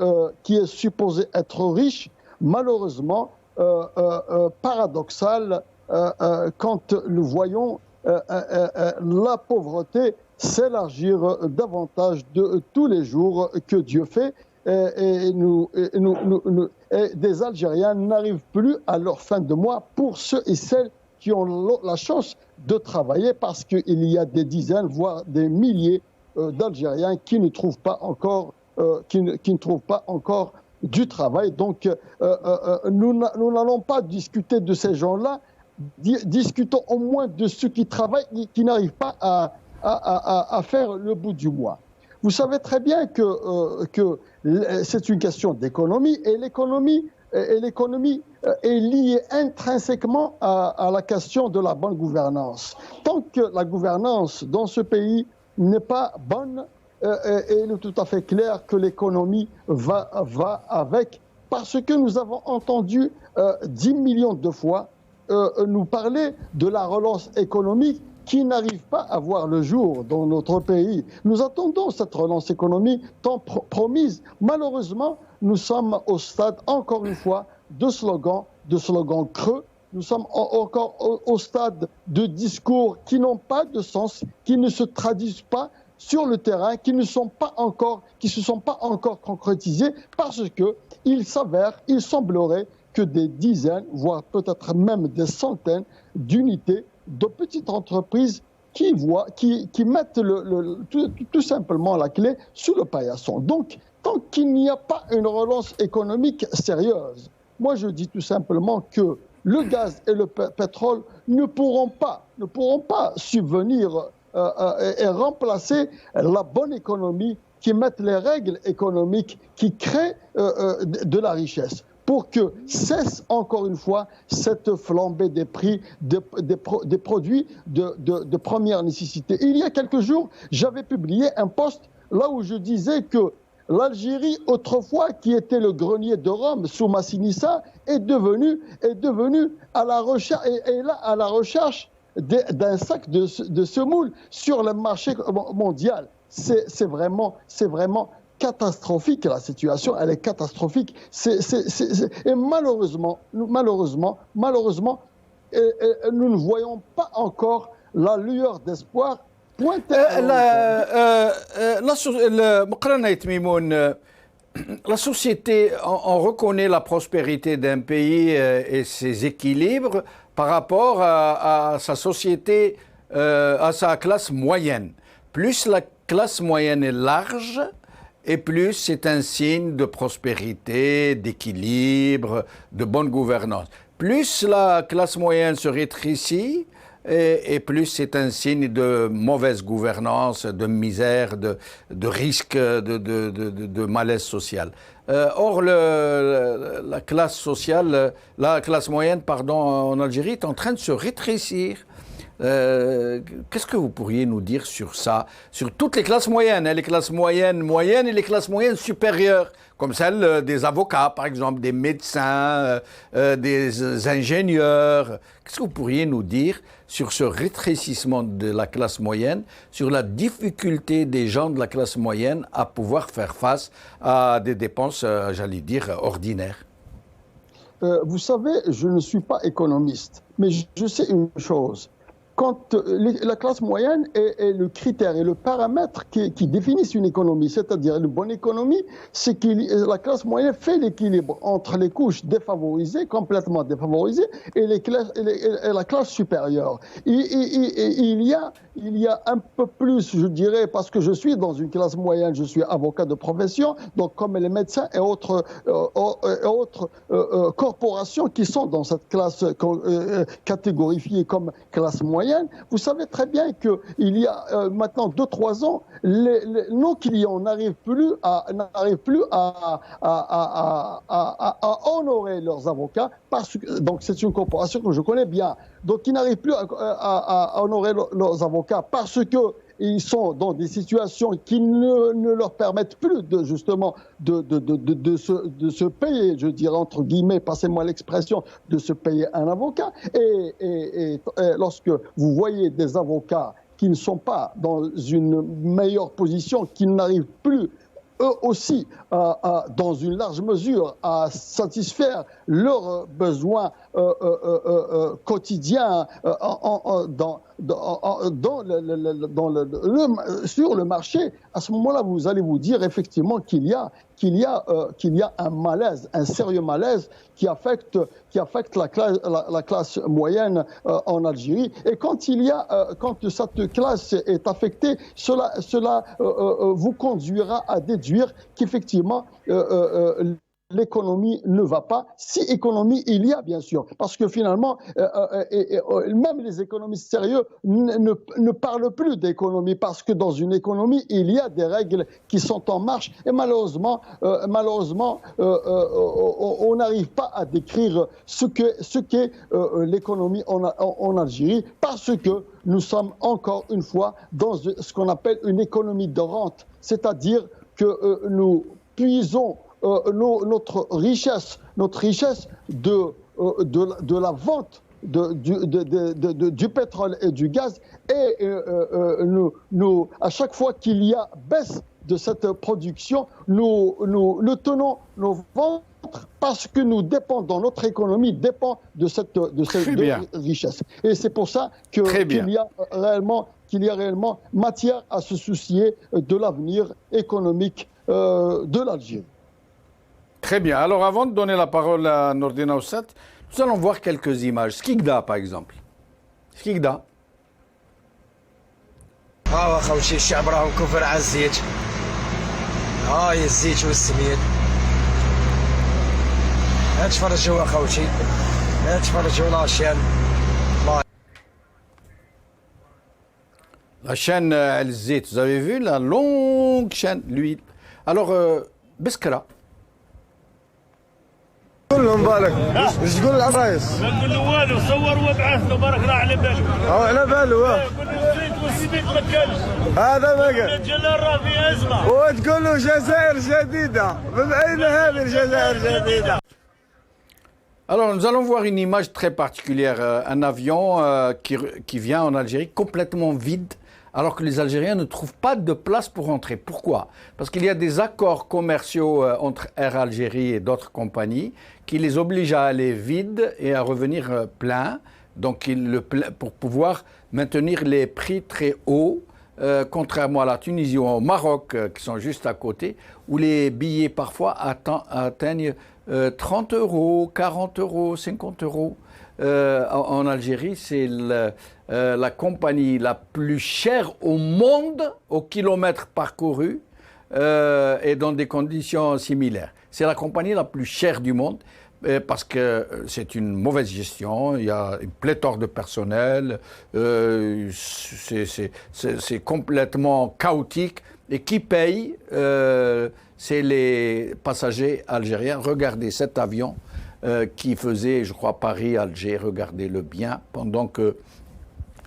qui est supposé être riche, malheureusement, paradoxal, quand nous voyons la pauvreté s'élargir davantage de tous les jours que Dieu fait. Et des Algériens n'arrivent plus à leur fin de mois pour ceux et celles qui ont la chance de travailler, parce qu'il y a des dizaines, voire des milliers d'Algériens qui ne trouvent pas encore, qui ne trouvent pas encore du travail. Donc, nous n'allons pas discuter de ces gens-là. Discutons au moins de ceux qui travaillent, qui n'arrivent pas à faire le bout du mois. Vous savez très bien que c'est une question d'économie, et l'économie est liée intrinsèquement à la question de la bonne gouvernance. Tant que la gouvernance dans ce pays n'est pas bonne, il est tout à fait clair que l'économie va avec, parce que nous avons entendu 10 millions de fois nous parler de la relance économique qui n'arrive pas à voir le jour dans notre pays. Nous attendons cette relance économique tant promise. Malheureusement, nous sommes au stade, encore une fois, de slogans creux. Nous sommes encore au stade de discours qui n'ont pas de sens, qui ne se traduisent pas sur le terrain, qui ne se sont pas encore concrétisés, parce que il semblerait que des dizaines, voire peut-être même des centaines d'unités de petites entreprises qui mettent tout simplement la clé sous le paillasson. Donc, tant qu'il n'y a pas une relance économique sérieuse, moi je dis tout simplement que le gaz et le pétrole ne pourront pas subvenir et remplacer la bonne économie, qui mette les règles économiques, qui créent de la richesse, pour que cesse encore une fois cette flambée des prix des produits de première nécessité. Il y a quelques jours, j'avais publié un post là où je disais que l'Algérie, autrefois, qui était le grenier de Rome sous Massinissa, est devenue à la recherche d'un sac de semoule sur le marché mondial. C'est vraiment catastrophique, la situation, elle est catastrophique. Et malheureusement, nous ne voyons pas encore la lueur d'espoir pointer à l'horizon. La société, on reconnaît la prospérité d'un pays et ses équilibres par rapport à sa société, à sa classe moyenne. Plus la classe moyenne est large, et plus c'est un signe de prospérité, d'équilibre, de bonne gouvernance. Plus la classe moyenne se rétrécit, et plus c'est un signe de mauvaise gouvernance, de misère, de risque, de malaise social. Or, la classe moyenne, en Algérie est en train de se rétrécir. Qu'est-ce que vous pourriez nous dire sur ça, sur toutes les classes moyennes, les classes moyennes et les classes moyennes supérieures, comme celle des avocats, par exemple, des médecins, des ingénieurs. Qu'est-ce que vous pourriez nous dire sur ce rétrécissement de la classe moyenne, sur la difficulté des gens de la classe moyenne à pouvoir faire face à des dépenses, j'allais dire, ordinaires? Vous savez, je ne suis pas économiste, mais je sais une chose. Quand la classe moyenne est le critère et le paramètre qui définissent une économie, c'est-à-dire une bonne économie, c'est que la classe moyenne fait l'équilibre entre les couches défavorisées, complètement défavorisées, et la classe supérieure. Il y a un peu plus, je dirais, parce que je suis dans une classe moyenne, je suis avocat de profession, donc comme les médecins et autres corporations qui sont dans cette classe catégorifiée comme classe moyenne. Vous savez très bien qu'il y a maintenant 2-3 ans, nos clients n'arrivent plus à honorer leurs avocats, donc c'est une corporation que je connais bien, donc ils n'arrivent plus à honorer leurs avocats parce que ils sont dans des situations qui ne leur permettent plus justement de se payer, je dirais entre guillemets, passez-moi l'expression, de se payer un avocat. Et lorsque vous voyez des avocats qui ne sont pas dans une meilleure position, qui n'arrivent plus eux aussi, dans une large mesure, à satisfaire leurs besoins quotidiens sur le marché, à ce moment-là, vous allez vous dire effectivement qu'il y a un malaise, un sérieux malaise qui affecte la classe moyenne en Algérie. Et quand cette classe est affectée, cela vous conduira à déduire qu'effectivement l'économie ne va pas, si économie il y a bien sûr, parce que finalement même les économistes sérieux ne parlent plus d'économie, parce que dans une économie il y a des règles qui sont en marche, et malheureusement on n'arrive pas à décrire ce qu'est l'économie en Algérie, parce que nous sommes encore une fois dans ce qu'on appelle une économie de rente, c'est-à-dire que nous puisons notre richesse de la vente du pétrole et du gaz, et à chaque fois qu'il y a baisse de cette production, nous tenons nos ventres parce que nous dépendons, notre économie dépend de cette richesse. Et c'est pour ça qu'il y a réellement matière à se soucier de l'avenir économique de l'Algérie. Très bien. Alors, avant de donner la parole à Nordin Oussat, nous allons voir quelques images. Skikda, par exemple. Skikda. ها هو خوتي الشعب راهم كفر على الزيت. ها هي الزيت والسميد. ها تفرجوا اخوتي. ها تفرجوا لاشين. La chaîne El Zit, vous avez vu la longue chaîne, l'huile. Alors, Beskra. كلهم بالك ايش تقول العرايس؟ ما نقول له والو، صور وابعث له برك راح على باله. على باله قول له الزيت والسميد ما كانش. هذا ما قال. الجلال راه في ازمه. وتقول له جزائر جديده، من اين هذه الجزائر الجديده؟ Alors, nous allons voir une image très particulière. Un avion qui vient en Algérie complètement vide, alors que les Algériens ne trouvent pas de place pour entrer. Pourquoi? Parce qu'il y a des accords commerciaux entre Air Algérie et d'autres compagnies qui les obligent à aller vides et à revenir pleins, donc pour pouvoir maintenir les prix très hauts, contrairement à la Tunisie ou au Maroc, qui sont juste à côté, où les billets parfois atteignent 30 euros, 40 euros, 50 euros. En Algérie, c'est la compagnie la plus chère au monde au kilomètre parcouru et dans des conditions similaires. C'est la compagnie la plus chère du monde parce que c'est une mauvaise gestion, il y a une pléthore de personnel, c'est complètement chaotique. Et qui paye c'est les passagers algériens. Regardez cet avion qui faisait, je crois, Paris-Alger, regardez-le bien, pendant que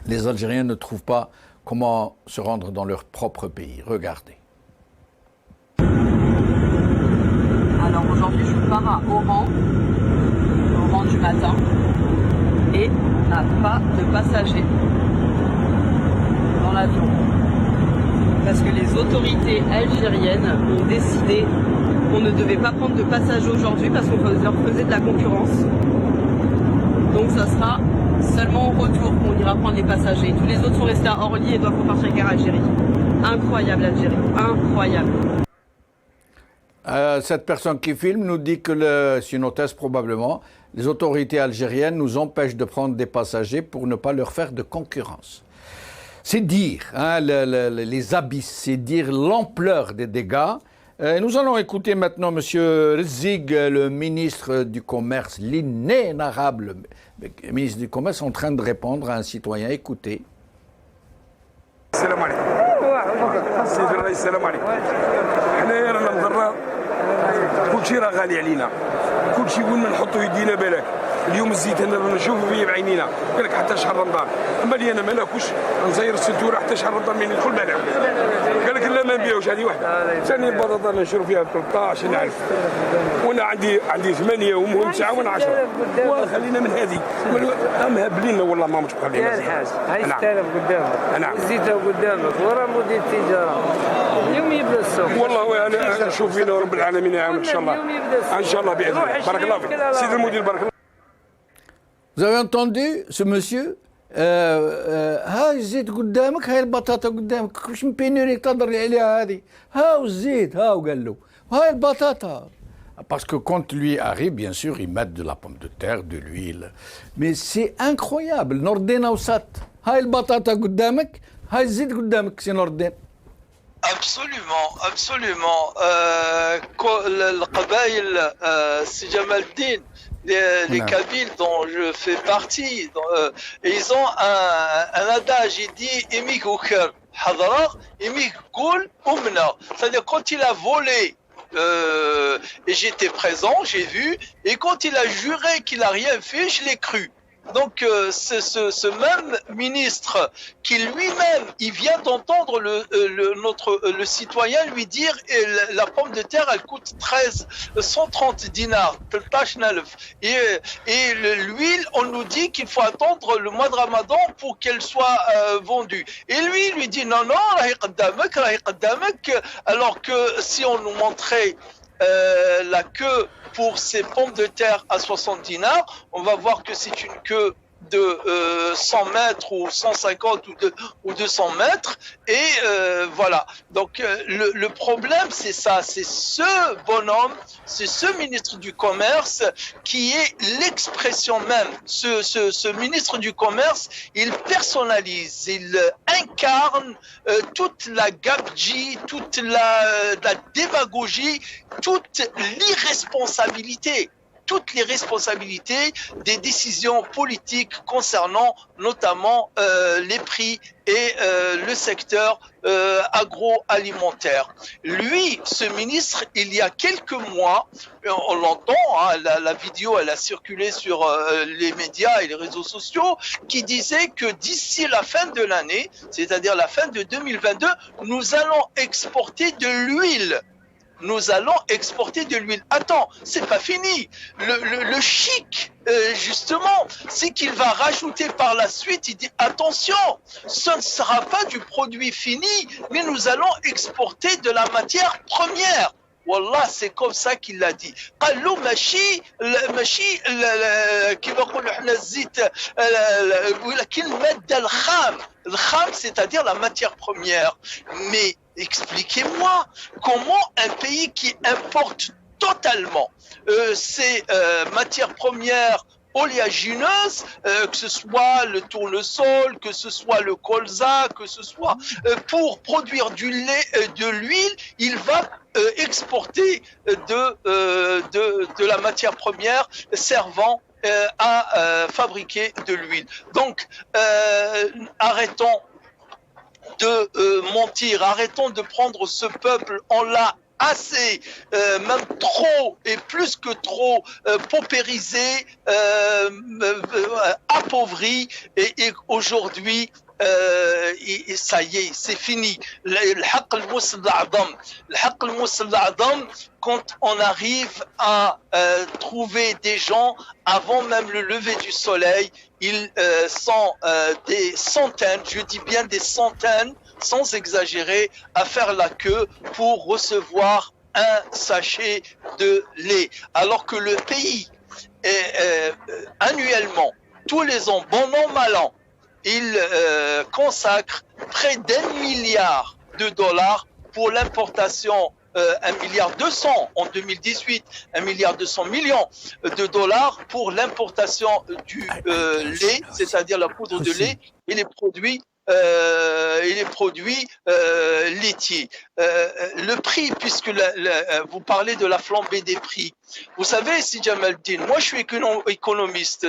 les Algériens ne trouvent pas comment se rendre dans leur propre pays. Regardez. Alors aujourd'hui, je pars à Oran du matin, et on n'a pas de passagers dans l'avion. Parce que les autorités algériennes ont décidé qu'on ne devait pas prendre de passagers aujourd'hui parce qu'on leur faisait de la concurrence. Donc ça sera seulement au retour qu'on ira prendre les passagers. Tous les autres sont restés à Orly et doivent repartir avec Air Algérie. Incroyable l'Algérie, incroyable. Cette personne qui filme nous dit que, c'est une hôtesse probablement, les autorités algériennes nous empêchent de prendre des passagers pour ne pas leur faire de concurrence. C'est dire les abysses, c'est dire l'ampleur des dégâts. Nous allons écouter maintenant M. Rzig, le ministre du Commerce, l'inénarrable ministre du Commerce, en train de répondre à un citoyen. Écoutez. السلام عليكم. السيد الرئيس السلام عليكم. حنايا رانا مضرة، كلشي راه غالي علينا، كلشي وين ما نحطوا يدينا بالك. اليوم الزيت انا رانا نشوفوا فيه بعينينا قال لك حتى شهر رمضان، اما لي انا ما ناكلش نزير السنتوره حتى شهر رمضان من يدخل ما نعمل. قال لك لا ما نبيعوش، هذه واحده. ثاني البطاطا انا نشرو فيها 13 نعرف، وانا عندي 8 وامهم 9 وانا 10. وخلينا من هذه مهبلينا والله ما مش مخلينا. يا الحاج هاي 6000 قدامك. نعم. الزيت قدامك ورا مدير التجاره. اليوم يبدا السوق. والله انا نشوف فينا رب العالمين يعاون ان شاء الله. ان شاء الله باذن الله. بارك الله فيك سيد المدير، بارك الله. Vous avez entendu ce monsieur هاي الزيت قدامك، هاي البطاطا قدامك، كلش من بينوري تهضر لي عليها هذه، هاو الزيت هاو قال له، وهاي البطاطا. Parce que quand lui arrive, bien sûr, ils mettent de la pomme de terre, de l'huile. Mais c'est incroyable. Nordin Awsat. هاي البطاطا قدامك، هاي الزيت قدامك سي نوردين. Absolument, absolument. Le Qabaïl, c'est Jamaldin, les Kabyles dont je fais partie, ils ont un adage, il dit Imik Ouker Hadrar, Imik Goul Oumna. C'est-à-dire, quand il a volé, et j'étais présent, j'ai vu, et quand il a juré qu'il n'a rien fait, je l'ai cru. Donc ce même ministre qui lui-même, il vient d'entendre le citoyen lui dire la pomme de terre elle coûte 130 dinars, et l'huile on nous dit qu'il faut attendre le mois de Ramadan pour qu'elle soit vendue. Et lui il lui dit non, alors que si on nous montrait la queue pour ces pommes de terre à 60 dinars, on va voir que c'est une queue de 100 mètres ou 150 ou 200 mètres et voilà. Donc le problème c'est ça, c'est ce bonhomme, c'est ce ministre du commerce qui est l'expression même. Ce ministre du commerce, il personnalise, il incarne toute la gabegie, toute la démagogie, toute l'irresponsabilité. Toutes les responsabilités des décisions politiques concernant notamment les prix et le secteur agroalimentaire. Lui, ce ministre, il y a quelques mois, on l'entend, hein, la vidéo elle a circulé sur les médias et les réseaux sociaux, qui disait que d'ici la fin de l'année, c'est-à-dire la fin de 2022, nous allons exporter de l'huile. Nous allons exporter de l'huile. Attends, c'est pas fini. Le chic, justement, c'est qu'il va rajouter par la suite, il dit attention, ce ne sera pas du produit fini, mais nous allons exporter de la matière première. Wallah, c'est comme ça qu'il l'a dit. قال له ماشي كيما نقولوا حنا الزيت ولكن المادة الخام, c'est-à-dire la matière première. Mais expliquez-moi comment un pays qui importe totalement ces matières premières oléagineuses, que ce soit le tournesol, que ce soit le colza, que ce soit pour produire du lait, de l'huile, il va exporter de la matière première servant à fabriquer de l'huile. Donc, arrêtons de mentir, arrêtons de prendre ce peuple, on l'a assez, même trop et plus que trop paupérisé, appauvri et aujourd'hui et ça y est, c'est fini. Quand on arrive à trouver des gens avant même le lever du soleil, ils sont des centaines, je dis bien des centaines, sans exagérer, à faire la queue pour recevoir un sachet de lait. Alors que le pays, annuellement, tous les ans, bon an, mal an, il consacre près d'1 milliard de dollars pour l'importation, 1,2 milliard en 2018, 1,2 milliard de dollars pour l'importation du lait, c'est-à-dire la poudre de lait et les produits laitiers. Le prix, puisque vous parlez de la flambée des prix, Vous savez, si Jamaldine, moi je suis économiste.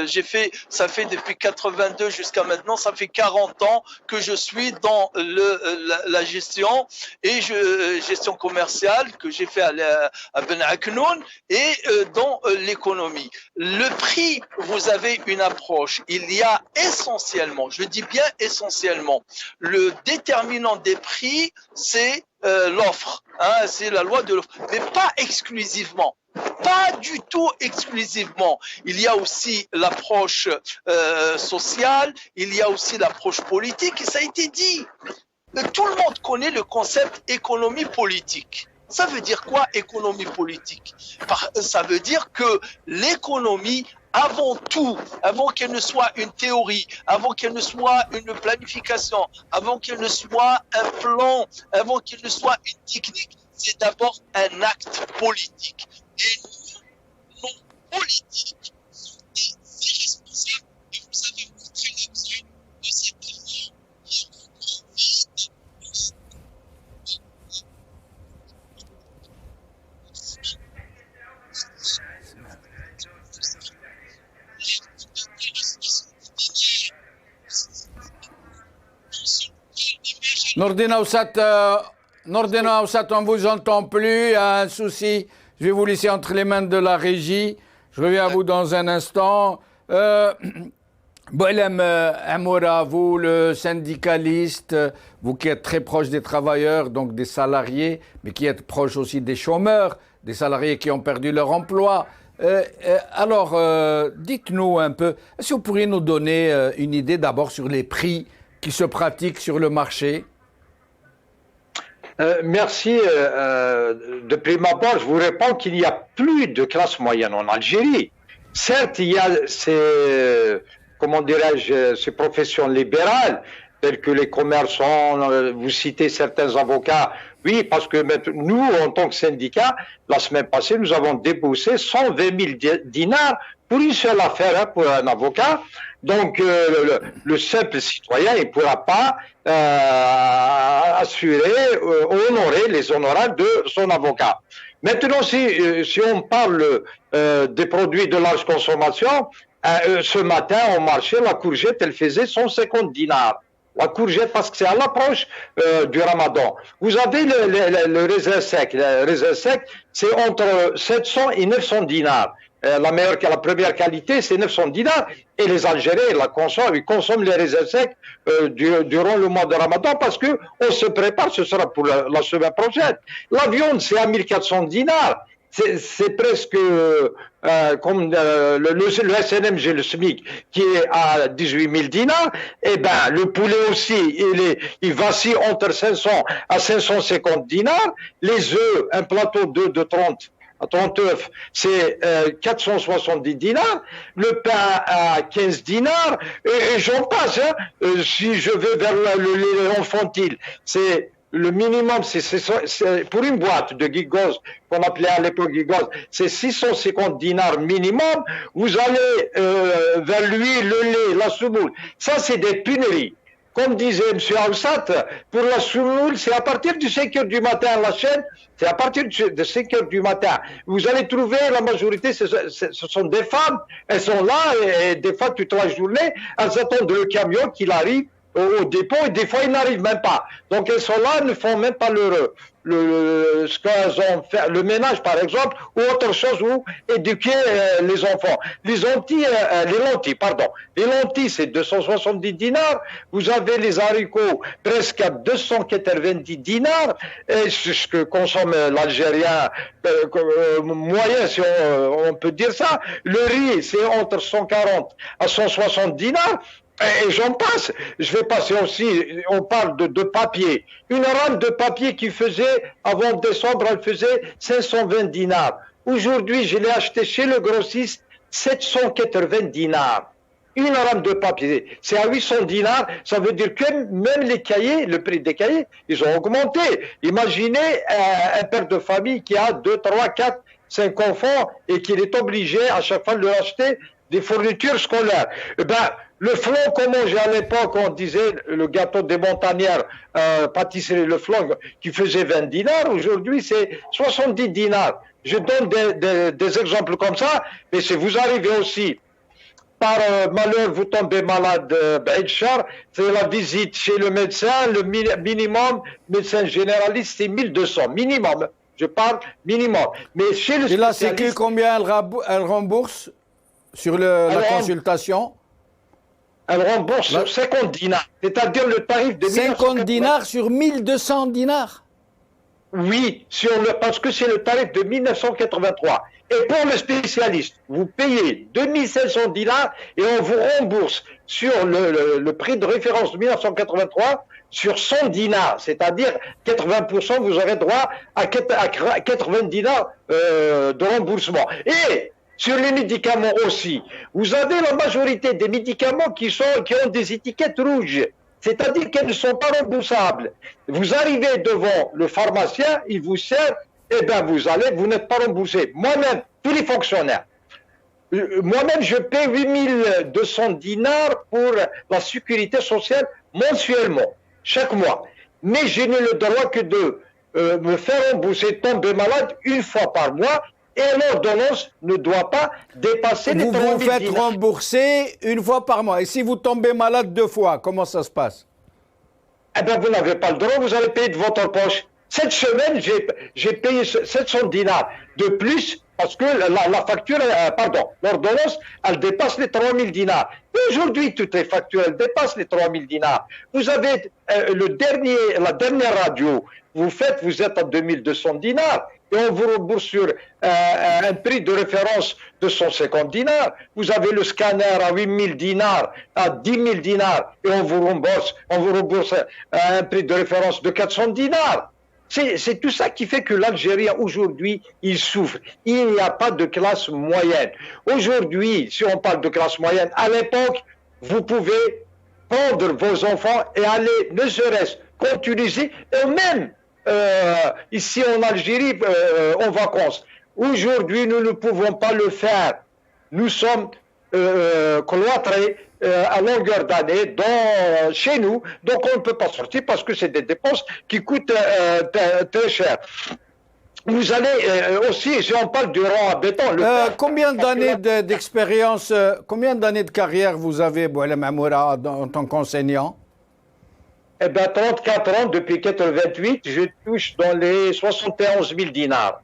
Ça fait depuis 82 jusqu'à maintenant, ça fait 40 ans que je suis dans la gestion et gestion commerciale que j'ai fait à Ben Aknoun et dans l'économie. Le prix, vous avez une approche. Il y a essentiellement, je dis bien essentiellement, le déterminant des prix, c'est l'offre, hein, c'est la loi de l'offre, mais pas exclusivement. Pas du tout exclusivement. Il y a aussi l'approche sociale, il y a aussi l'approche politique, et ça a été dit. Tout le monde connaît le concept économie politique. Ça veut dire quoi, économie politique? Ça veut dire que l'économie, avant tout, avant qu'elle ne soit une théorie, avant qu'elle ne soit une planification, avant qu'elle ne soit un plan, avant qu'elle ne soit une technique, c'est d'abord un acte politique. Et nous, nos politiques, sont des irresponsables, et vous avez montré l'exemple de ces pays qui ont vite. Nordina Oussat, on ne vous entend plus, il y a un souci. Je vais vous laisser entre les mains de la régie. Je reviens à vous dans un instant. Boelem Amoura, vous, le syndicaliste, vous qui êtes très proche des travailleurs, donc des salariés, mais qui êtes proche aussi des chômeurs, des salariés qui ont perdu leur emploi. Alors, dites-nous un peu, est-ce que vous pourriez nous donner une idée d'abord sur les prix qui se pratiquent sur le marché? Merci. De prime abord, je vous réponds qu'il n'y a plus de classe moyenne en Algérie. Certes, il y a ces professions libérales, telles que les commerçants, vous citez certains avocats. Oui, parce que nous, en tant que syndicat, la semaine passée, nous avons déboursé 120 000 dinars pour une seule affaire, hein, pour un avocat. Donc, le simple citoyen, il ne pourra pas honorer les honoraires de son avocat. Maintenant, si on parle des produits de large consommation, ce matin, au marché, la courgette, elle faisait 150 dinars. La courgette, parce que c'est à l'approche du Ramadan. Vous avez le raisin sec. Le raisin sec, c'est entre 700 et 900 dinars. La première qualité, c'est 900 dinars. Et les Algériens, ils consomment les raisins secs durant le mois de Ramadan parce que on se prépare, ce sera pour la semaine prochaine. La viande, c'est à 1400 dinars. C'est presque comme le SNMG, le SMIC, qui est à 18 000 dinars. Eh ben, le poulet aussi, il vacille entre 500 à 550 dinars. Les œufs, un plateau d'œufs de 30 œufs, c'est 470 dinars. Le pain à 15 dinars. Et j'en passe. Hein. Si je vais vers le lait infantile, c'est le minimum, c'est pour une boîte de Gigoz, qu'on appelait à l'époque Gigoz, c'est 650 dinars minimum. Vous allez vers l'huile, le lait, la semoule. Ça, c'est des pénuries. Comme disait M. Aoussat, pour la semoule, c'est à partir du 5 heures du matin à la chaîne, c'est à partir de 5 heures du matin. Vous allez trouver, la majorité, ce sont des femmes, elles sont là, et des fois, toute la journée, elles attendent le camion qu'il arrive au dépôt, et des fois, ils n'arrivent même pas. Donc, elles sont là, elles ne font même pas ce qu'elles ont fait, le ménage, par exemple, ou autre chose, ou éduquer les enfants. Les lentilles, c'est 270 dinars. Vous avez les haricots, presque à 290 dinars. Et c'est ce que consomme l'Algérien moyen, si on peut dire ça. Le riz, c'est entre 140 à 160 dinars. Et j'en passe. Je vais passer aussi, on parle de papier. Une rame de papier qui faisait, avant décembre, elle faisait 520 dinars. Aujourd'hui, je l'ai acheté chez le grossiste, 780 dinars. Une rame de papier, c'est à 800 dinars. Ça veut dire que même les cahiers, le prix des cahiers, ils ont augmenté. Imaginez un père de famille qui a 2, 3, 4, 5 enfants et qu'il est obligé à chaque fois de leur acheter des fournitures scolaires. Eh ben, Le flan, comme à l'époque, on disait le gâteau des montagnards, pâtisserie Le Flan, qui faisait 20 dinars, aujourd'hui c'est 70 dinars. Je donne des exemples comme ça, mais si vous arrivez aussi, par malheur, vous tombez malade, c'est la visite chez le médecin, le minimum, médecin généraliste, c'est 1200, minimum. Je parle minimum. Mais chez le Et la spécialiste, Sécu, combien elle rembourse sur la consultation? elle rembourse 50 dinars, c'est-à-dire le tarif de 50 dinars sur 1200 dinars? Oui, parce que c'est le tarif de 1983. Et pour le spécialiste, vous payez 2500 dinars et on vous rembourse sur le prix de référence de 1983 sur 100 dinars, c'est-à-dire 80%, vous aurez droit à 80 dinars de remboursement. Et sur les médicaments aussi, vous avez la majorité des médicaments qui ont des étiquettes rouges, c'est-à-dire qu'elles ne sont pas remboursables. vous arrivez devant le pharmacien, il vous sert, et bien vous n'êtes pas remboursé. Moi-même, tous les fonctionnaires, moi-même je paie 8200 dinars pour la sécurité sociale mensuellement, chaque mois. Mais je n'ai le droit que de me faire rembourser, tomber malade une fois par mois, et l'ordonnance ne doit pas dépasser les 3000 dinars. Vous vous faites rembourser une fois par mois. Et si vous tombez malade 2 fois, comment ça se passe? Eh bien, vous n'avez pas le droit, vous allez payer de votre poche. Cette semaine, j'ai payé 700 dinars de plus parce que la facture, l'ordonnance, elle dépasse les 3000 dinars. Et aujourd'hui, toutes les factures, elles dépassent les 3000 dinars. Vous avez la dernière radio, vous êtes à 2200 dinars. Et on vous rembourse sur un prix de référence de 150 dinars. Vous avez le scanner à 8000 dinars, à 10 000 dinars, et on vous rembourse un prix de référence de 400 dinars. C'est tout ça qui fait que l'Algérien aujourd'hui, il souffre. Il n'y a pas de classe moyenne. Aujourd'hui, si on parle de classe moyenne, à l'époque, vous pouvez prendre vos enfants et aller, ne serait-ce qu'utiliser eux-mêmes ici en Algérie en vacances. Aujourd'hui, nous ne pouvons pas le faire. Nous sommes cloîtrés à longueur d'année chez nous, donc on ne peut pas sortir parce que c'est des dépenses qui coûtent très cher. Vous allez aussi, si on parle du rang à béton... Combien d'années d'expérience, combien d'années de carrière vous avez, Boualem Amoura, en tant qu'enseignant? Eh bien, 34 ans, depuis 88, je touche dans les 71 000 dinars.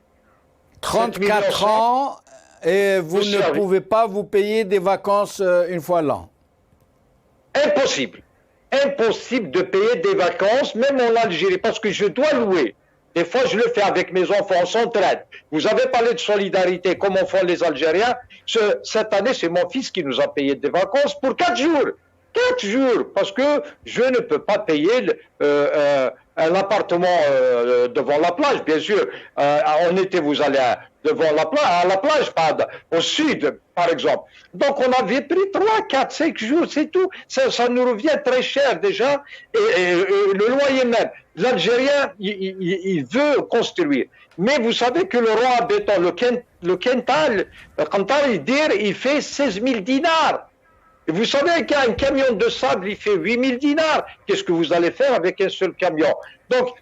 34 ans, et vous ne pouvez pas vous payer des vacances une fois l'an? Impossible. Impossible de payer des vacances, même en Algérie, parce que je dois louer. Des fois, je le fais avec mes enfants, on s'entraide. Vous avez parlé de solidarité, comment font les Algériens. Cette année, c'est mon fils qui nous a payé des vacances pour 4 jours. 4 jours, parce que je ne peux pas payer un appartement devant la plage, bien sûr. En été, vous allez devant à la plage, pas au sud, par exemple. Donc, on avait pris 3, 4, 5 jours, c'est tout. Ça nous revient très cher déjà. Et le loyer même. L'Algérien, il veut construire. Mais vous savez que le roi à béton, le Kental, il fait 16 000 dinars. Et vous savez qu'un camion de sable, il fait 8 000 dinars. Qu'est-ce que vous allez faire avec un seul camion? Donc,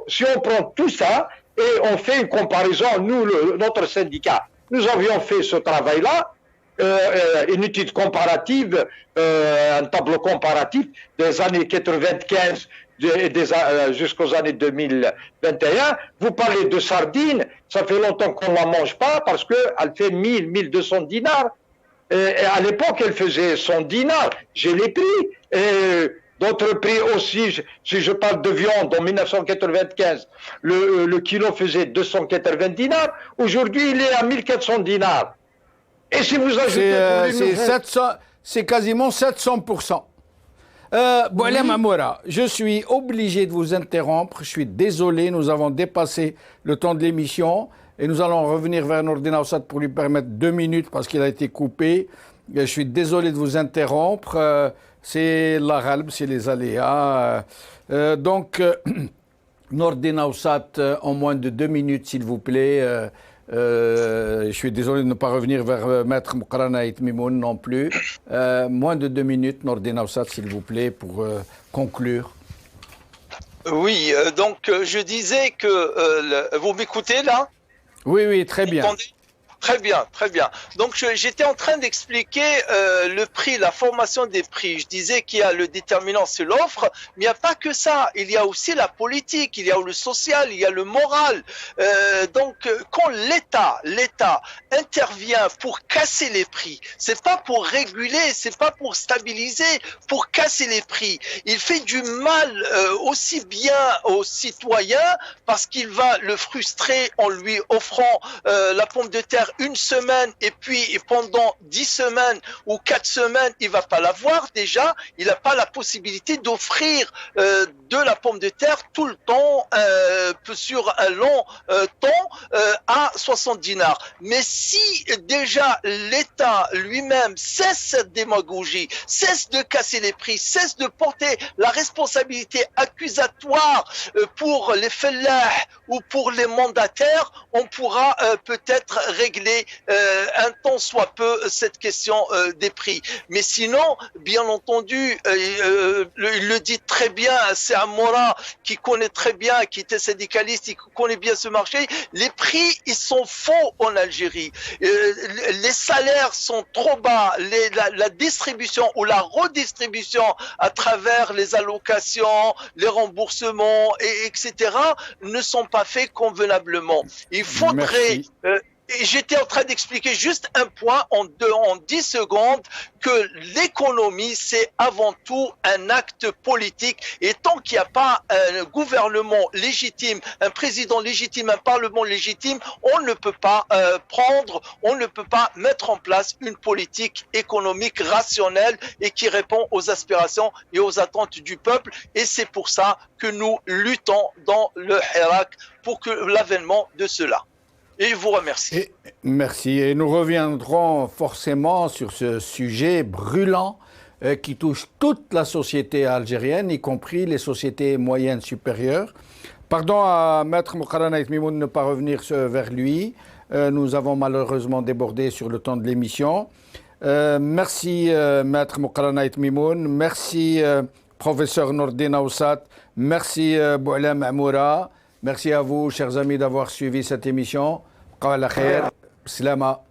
si on prend tout ça et on fait une comparaison, nous, notre syndicat, nous avions fait ce travail-là, une étude comparative, un tableau comparatif des années 95 jusqu'aux années 2021. Vous parlez de sardines, ça fait longtemps qu'on ne la mange pas parce qu'elle fait 1000, 1200 dinars. Et à l'époque, elle faisait 100 dinars. Je l'ai pris. D'autres prix aussi, si je parle de viande, en 1995, le kilo faisait 280 dinars. Aujourd'hui, il est à 1400 dinars. Et si vous ajoutez... C'est quasiment 700%. Boualem Amoura, je suis obligé de vous interrompre. Je suis désolé, nous avons dépassé le temps de l'émission. Et nous allons revenir vers Nordin Aoussat pour lui permettre 2 minutes parce qu'il a été coupé. Je suis désolé de vous interrompre. C'est la ralbe, c'est les aléas. Donc, Nordin Aoussat, en moins de 2 minutes, s'il vous plaît. Je suis désolé de ne pas revenir vers Maître Moukarana Mimoun non plus. Moins de 2 minutes, Nordin Oussat, s'il vous plaît, pour conclure. Oui, donc je disais que vous m'écoutez là? Oui, oui, très bien. Très bien, très bien. Donc j'étais en train d'expliquer le prix, la formation des prix. Je disais qu'il y a le déterminant, c'est l'offre, mais il n'y a pas que ça. Il y a aussi la politique, il y a le social, il y a le moral. Donc quand l'État intervient pour casser les prix, c'est pas pour réguler, c'est pas pour stabiliser, pour casser les prix. Il fait du mal aussi bien aux citoyens parce qu'il va le frustrer en lui offrant la pomme de terre une semaine et puis pendant 10 semaines ou 4 semaines, il va pas l'avoir déjà. Il n'a pas la possibilité d'offrir de la pomme de terre tout le temps sur un long temps à 60 dinars. Mais si déjà l'État lui-même cesse cette démagogie, cesse de casser les prix, cesse de porter la responsabilité accusatoire pour les fellahs ou pour les mandataires, on pourra peut-être régler un tant soit peu cette question des prix. Mais sinon, bien entendu, il le dit très bien, c'est Amoura qui connaît très bien, qui était syndicaliste, qui connaît bien ce marché. Les prix, ils sont faux en Algérie. Les salaires sont trop bas. La distribution ou la redistribution à travers les allocations, les remboursements, etc. ne sont pas faits convenablement. Il faudrait... Et j'étais en train d'expliquer juste un point en 10 secondes, que l'économie, c'est avant tout un acte politique. Et tant qu'il n'y a pas un gouvernement légitime, un président légitime, un parlement légitime, on ne peut pas on ne peut pas mettre en place une politique économique rationnelle et qui répond aux aspirations et aux attentes du peuple. Et c'est pour ça que nous luttons dans le Hirak pour que l'avènement de cela. Et je vous remercie. Merci. Et nous reviendrons forcément sur ce sujet brûlant qui touche toute la société algérienne, y compris les sociétés moyennes supérieures. Pardon à Maître Moukarana Mimoun de ne pas revenir vers lui. Nous avons malheureusement débordé sur le temps de l'émission. Merci Maître Moukarana Mimoun. Merci Professeur Nordin Oussat. Merci Boualem Amoura. Merci à vous, chers amis, d'avoir suivi cette émission. Qala khair. Slama.